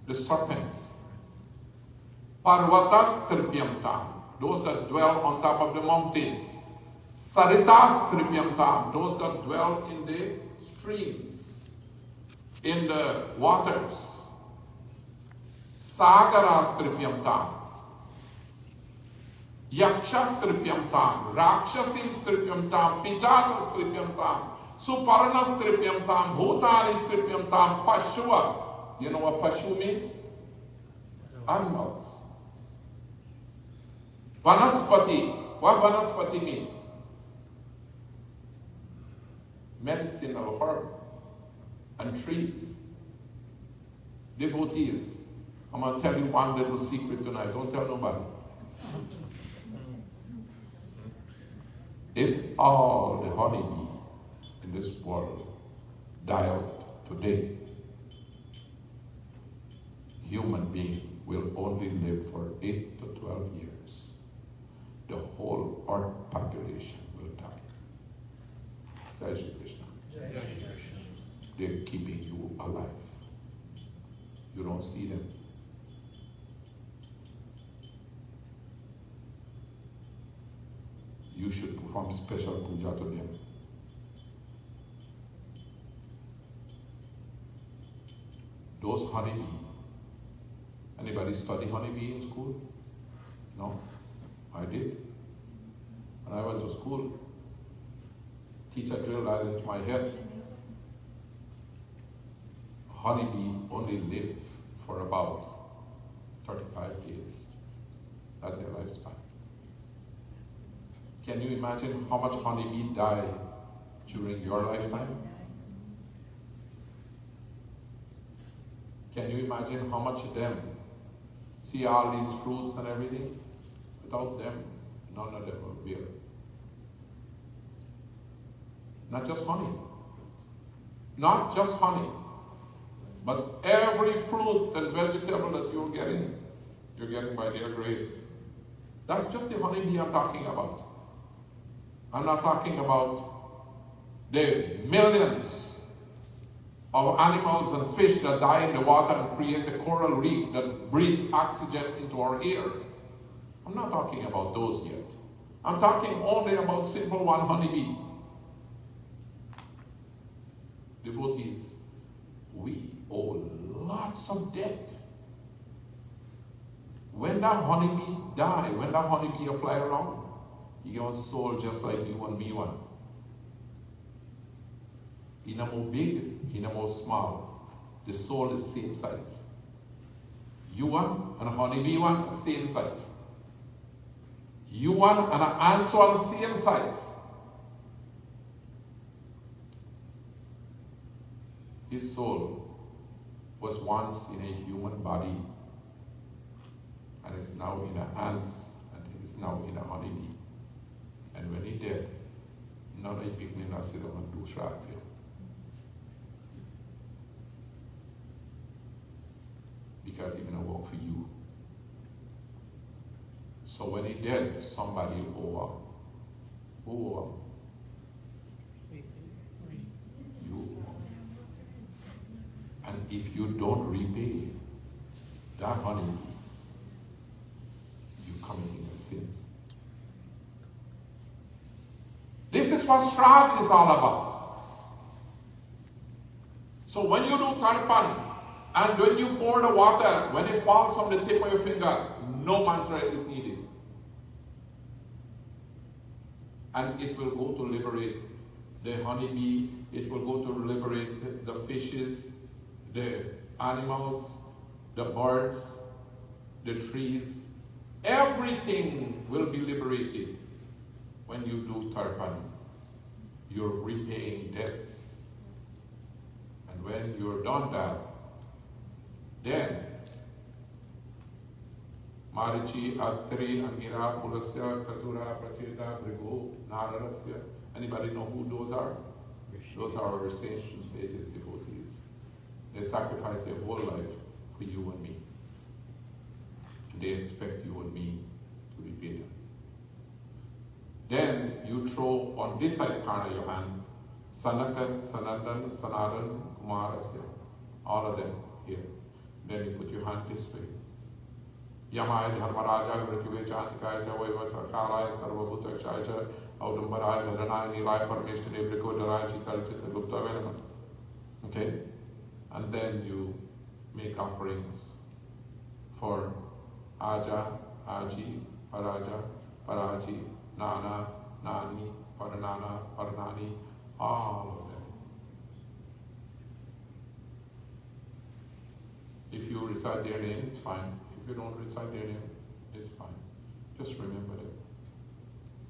The serpents. Parvatas Tripyam Tam, those that dwell on top of the mountains. Saritas Tripyam Tam, those that dwell in the streams, in the waters. Sagaras Tripyam Tam, Yakshas Tripyam Tam, Rakshasis Tripyam Tam, Pichasas Tripyam Tam, Suparnas Tripyam Tam, Bhutanis Tripyam Tam, Pashua. You know what Pashu means? Animals. Vanaspati. What Vanaspati means? Medicinal herb and trees. Devotees. I'm going to tell you one little secret tonight. Don't tell nobody. If all the honeybee in this world die out today, human being will only live for 8 to 12 years. The whole earth population will die. Jai Shri Krishna. Jai Shri Krishna. They're keeping you alive. You don't see them. You should perform special puja to them. Those honeybee. Anybody study honeybee in school? No? I did. When I went to school, teacher drilled that into my head. Honeybee only live for about 35 days. That's their lifespan. Can you imagine how much honeybee die during your lifetime? Can you imagine how much of them see all these fruits and everything? Without them, none of them will bear. Not just honey. Not just honey. But every fruit and vegetable that you're getting by their grace. That's just the honeybee I'm talking about. I'm not talking about the millions of animals and fish that die in the water and create a coral reef that breathes oxygen into our air. I'm not talking about those yet. I'm talking only about simple one honeybee. Devotees, we owe lots of debt. When that honeybee die, when that honeybee fly around, he got a soul just like you and me one. He no more big, he no more small. The soul is same size. You one and a honeybee one, same size. You one and an ant one, same size. His soul was once in a human body and is now in an ant and is now in a honeybee. And when he dead, none of the people in us don't do shrat for him. Because he gonna work for you. So when he dead, somebody owe him. Who owe him? You owe him. And if you don't repay that honey, you committing a sin. This is what Shraddha is all about. So when you do tarpan, and when you pour the water, when it falls on the tip of your finger, no mantra is needed. And it will go to liberate the honeybee, it will go to liberate the fishes, the animals, the birds, the trees, Everything will be liberated when you do tarpan. You're repaying debts. And when you're done that, then Marichi, Atri, Angira, Pulasya, Katura, Pracheta, Brigo, Narasya. Anybody know who those are? Those are our saints and sages, devotees. They sacrifice their whole life for you and me. And they expect you and me to repay them. Then you throw on this side corner your hand, Sanatan, Sanatan, Kumarasya, all of them here. Then you put your hand this way. Yamai Dharmaraja, Mrityuve Chantikaya, Vaiva Sarkaraya, Sarvabhutakshaya, Audumbaraya, Dharanaya, Nilaya, Parmeshwari, Briko, Dharaya, Chitara, Chitra, Gupta, Velama. Okay? And then you make offerings for Aja, Aji, Paraja, Paraji, Nana, Nani, Paranana, Paranani, all of them. If you recite their name, it's fine. If you don't recite their name, it's fine. Just remember them.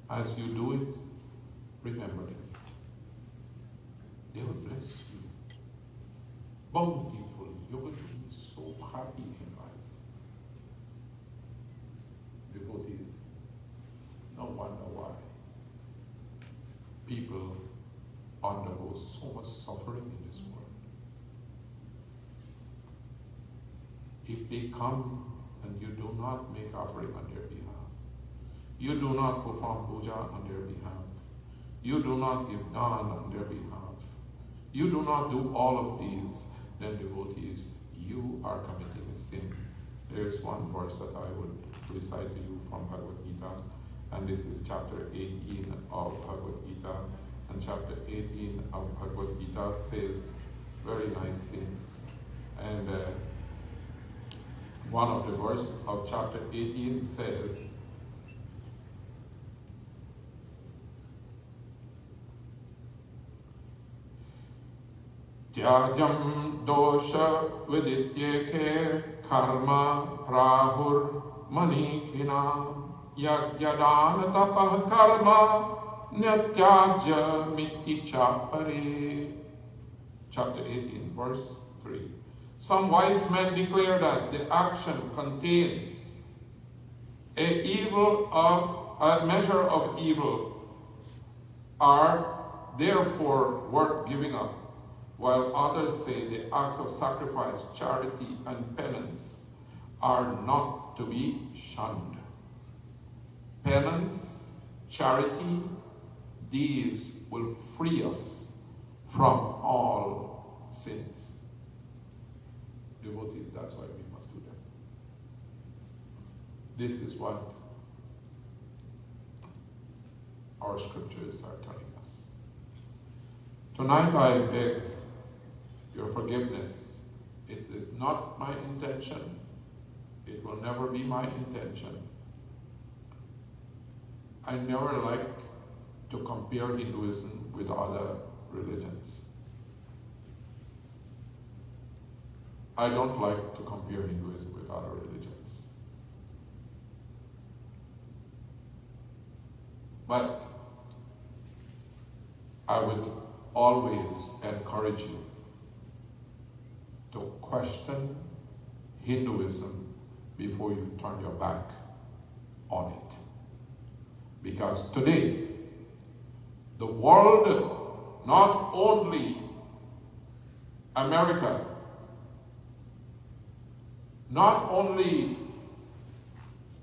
As you do it, remember them. They will bless you bountifully. You're going to be so happy in life. Devotees, no wonder why people undergo so much suffering in this world. If they come and you do not make offering on their behalf, you do not perform puja on their behalf, you do not give daন on their behalf, you do not do all of these, then devotees, you are committing a sin. There is one verse that I would recite to you from Bhagavad Gita, and it is chapter 18 of Bhagavad Gita. And chapter 18 of Bhagavad Gita says very nice things. And one of the verse of chapter 18 says, Tyajam dosha vidityeke karma prahur manikina yagyadana tapah karma Nyatyajya miticha pare. Chapter 18, verse 3. Some wise men declare that the action contains a measure of evil, are therefore worth giving up, while others say the act of sacrifice, charity, and penance are not to be shunned. Penance, charity, these will free us from all sins. Devotees, that's why we must do them. This is what our scriptures are telling us. Tonight I beg your forgiveness. It is not my intention. It will never be my intention. I never like to compare Hinduism with other religions. I don't like to compare Hinduism with other religions. But I would always encourage you to question Hinduism before you turn your back on it. Because today, the world, not only America, not only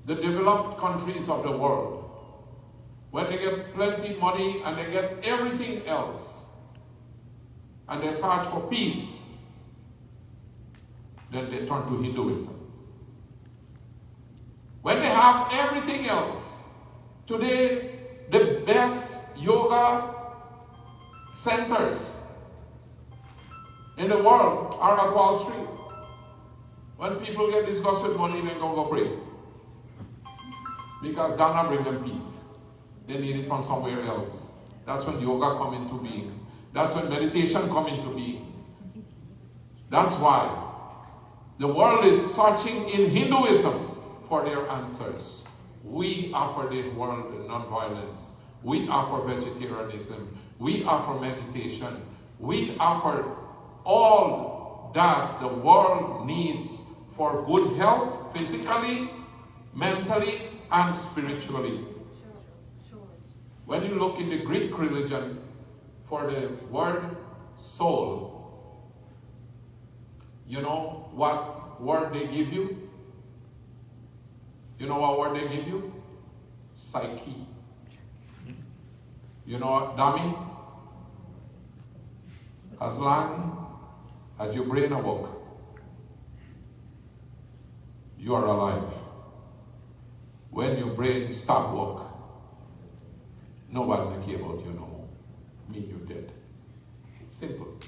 the developed countries of the world, when they get plenty money and they get everything else, and they search for peace, then they turn to Hinduism. When they have everything else, today the best yoga centers in the world are at Wall Street. When people get disgusted with money, they go pray. Because Dana brings them peace. They need it from somewhere else. That's when yoga come into being. That's when meditation come into being. That's why the world is searching in Hinduism for their answers. We offer the world non-violence. We offer vegetarianism. We offer meditation. We offer all that the world needs for good health, physically, mentally, and spiritually. When you look in the Greek religion for the word soul, you know what word they give you? You know what word they give you? Psyche. You know what, dummy? As long as your brain awoke, you are alive. When your brain stop work, nobody will care about you no more. Mean you're dead. Simple.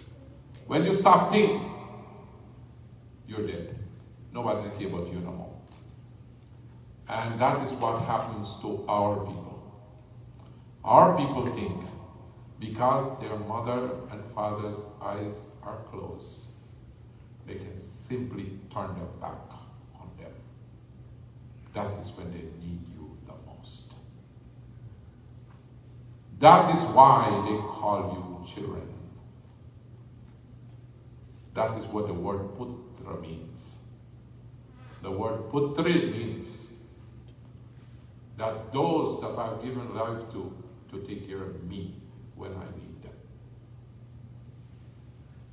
When you stop think, you're dead. Nobody will care about you no more. And that is what happens to our people. Our people think because their mother and father's eyes are closed, they can simply turn their back on them. That is when they need you the most. That is why they call you children. That is what the word putra means. The word putri means that those that I've given life to take care of me when I need them.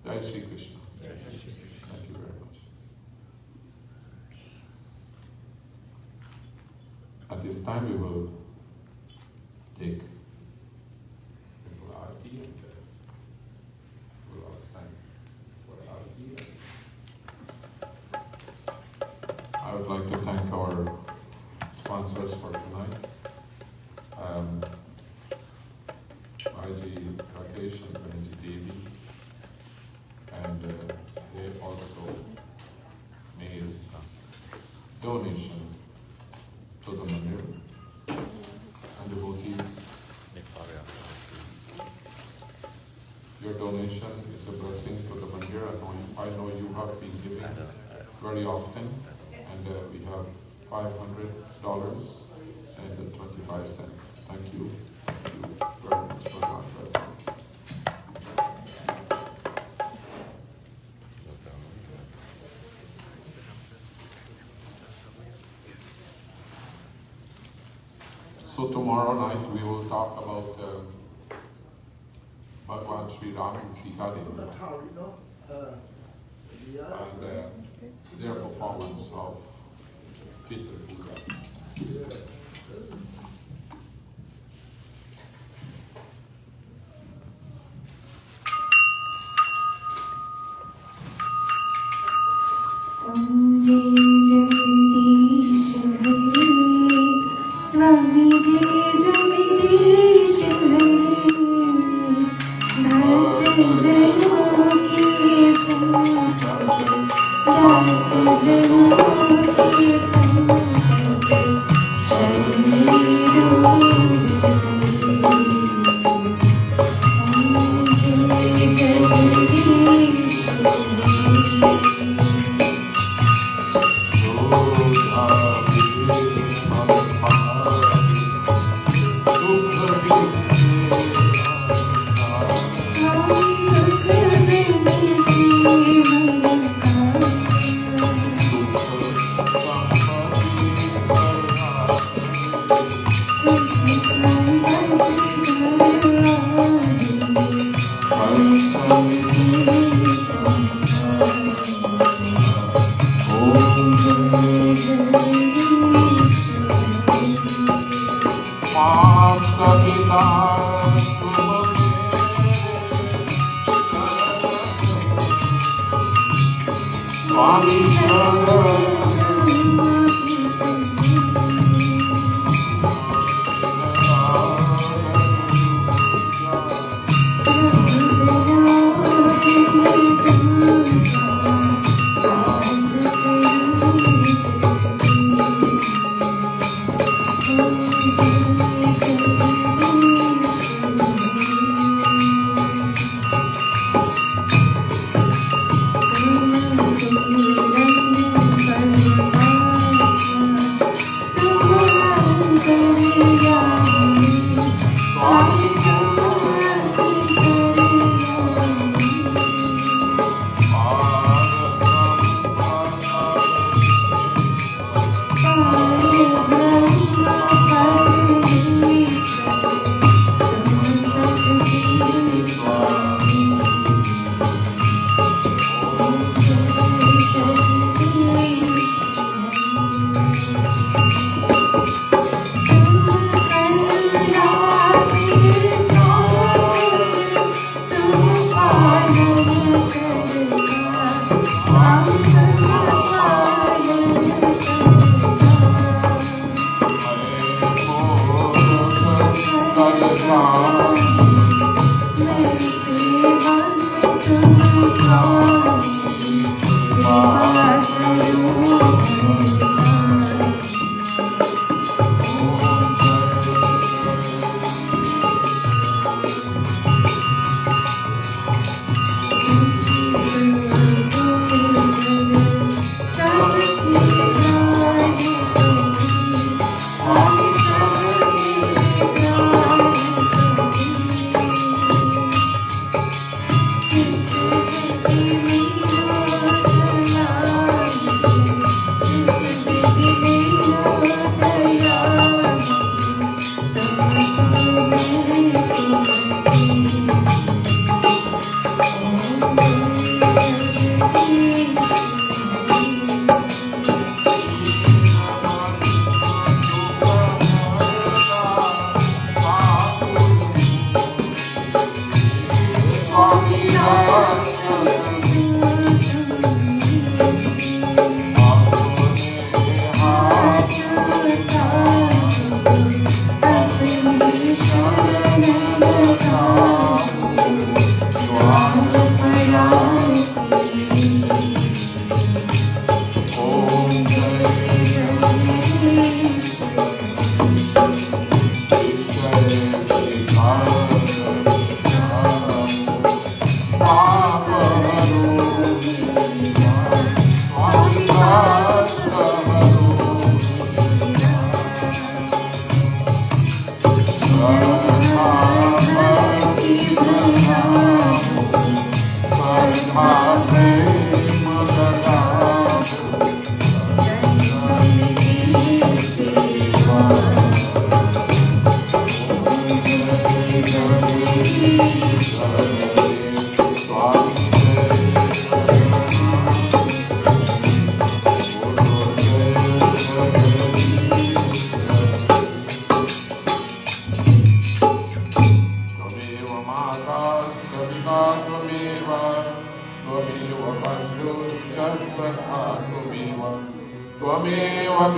Jai Shri Krishna. Thank you very much. At this time we will take simple arati and we'll ask time for arati. I would like to thank our sponsors for tonight. IG Rakesh and Benji Devi, and they also made a donation to the Mandir and devotees. Your donation is a blessing to the Mandir. I know you have been giving very often, and we have $500 and 25 cents. Thank you. Thank you very much for God's blessings. So tomorrow night we will talk about Bhagwan Sri Ram and Sita Devi and their performance of Pitri Paksh. Thank you.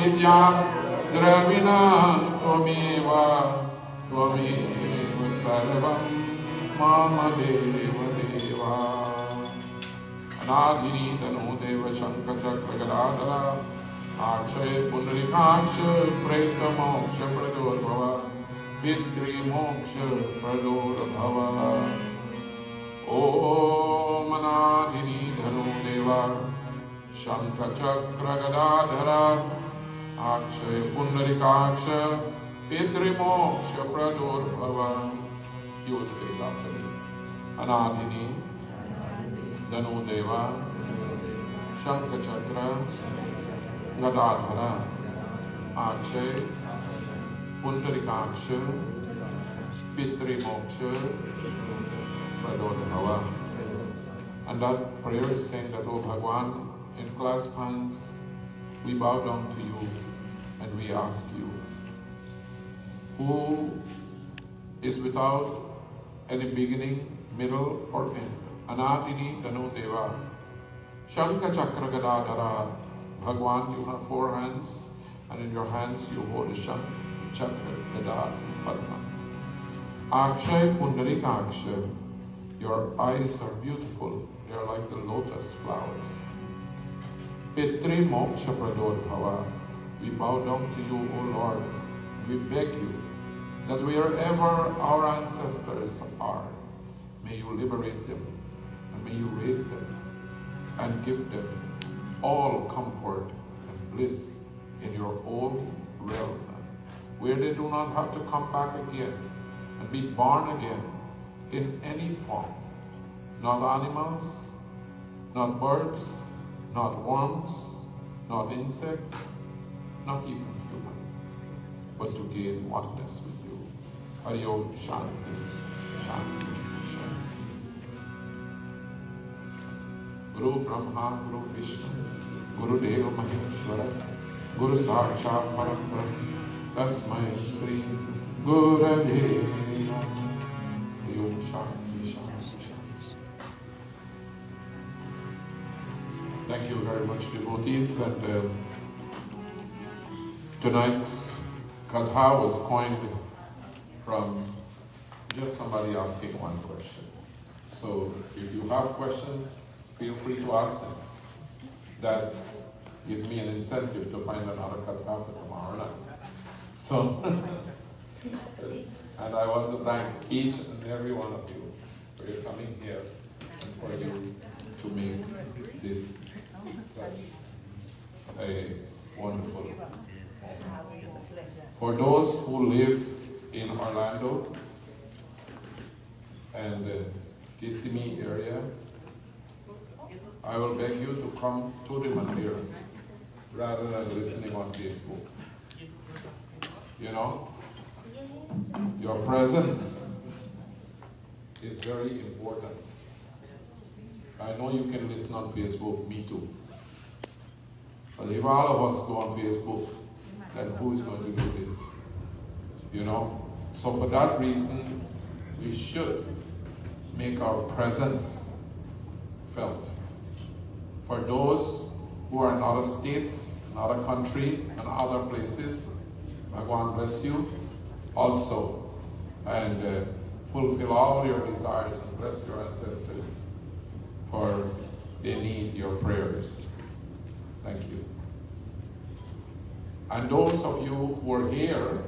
vidya dravina tvameva sarvam mama deva deva. Anadini tanu deva shankha chakra gadadhara akshay pundarikaksha preta moksha pradurabhava Pitri moksha pradurabhava. Om Anadini Dhanu Deva Shankha Chakra Gadadhara Akshay Pundarikaksha Pitri Moksha Pradurabhava. You will say it after me. Anadini Dhanu Deva Shankha Chakra Gadadhara Akshay Pundarikaksha Pitri Moksha Pradurabhava. And that prayer is saying that, oh Bhagwan, in clasped hands, we bow down to you and we ask you, who is without any beginning, middle, or end. Anadini Dhanu Deva Shankha Chakra Gadadhara. Bhagwan, you have 4 hands, and in your hands you hold a Shankha Chakra Gada Padma. Akshay Pundarikaksha. Your eyes are beautiful. They are like the lotus flowers. Pitri Moksha Pradurabhava. We bow down to you, O Lord. We beg you that wherever our ancestors are, may you liberate them, and may you raise them, and give them all comfort and bliss in your own realm, where they do not have to come back again and be born again in any form, not animals, not birds, not worms, not insects, not even human, but to gain oneness with you. Hari Om Shanti, Shanti, Shanti. Guru Brahma, Guru Vishnu, Guru Deva Maheshwara, Guru Sakshat Parabrahma, Tasmai Sri Gurave Namah. Om Shanti, Shanti, Shanti. Thank you very much, devotees. And tonight's Katha was coined from just somebody asking one question. So if you have questions, feel free to ask them. That gives me an incentive to find another Katha for tomorrow night. So, and I want to thank each and every one of you for your coming here and for you to make this such a wonderful moment. For those who live in Orlando and the Kissimmee area, I will beg you to come to the Mandir rather than listening on Facebook. You know, your presence is very important. I know you can listen on Facebook, me too. But if all of us go on Facebook, then who is going to do this? You know? So for that reason, we should make our presence felt. For those who are in other states, in other country, and other places, Bhagwan bless you also, and fulfill all your desires and bless your ancestors, for they need your prayers. Thank you. And those of you who are here,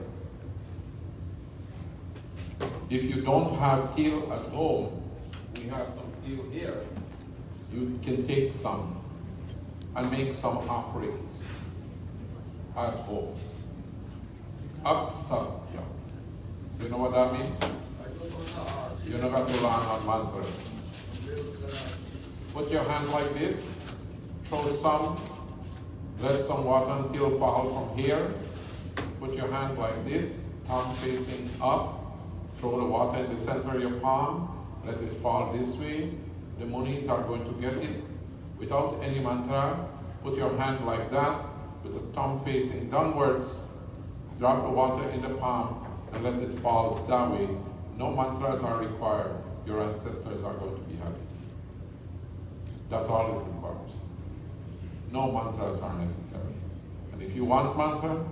if you don't have teal at home, we have some teal here. You can take some and make some offerings at home. Apsatya. You know what that means? You're not going to learn on mantra. Put your hand like this, throw some, let some water until fall from here. Put your hand like this, palm facing up. Throw the water in the center of your palm, let it fall this way. The munis are going to get it. Without any mantra, put your hand like that, with the thumb facing downwards. Drop the water in the palm and let it fall that way. No mantras are required. Your ancestors are going to be happy. That's all it requires. No mantras are necessary. And And if you want mantra,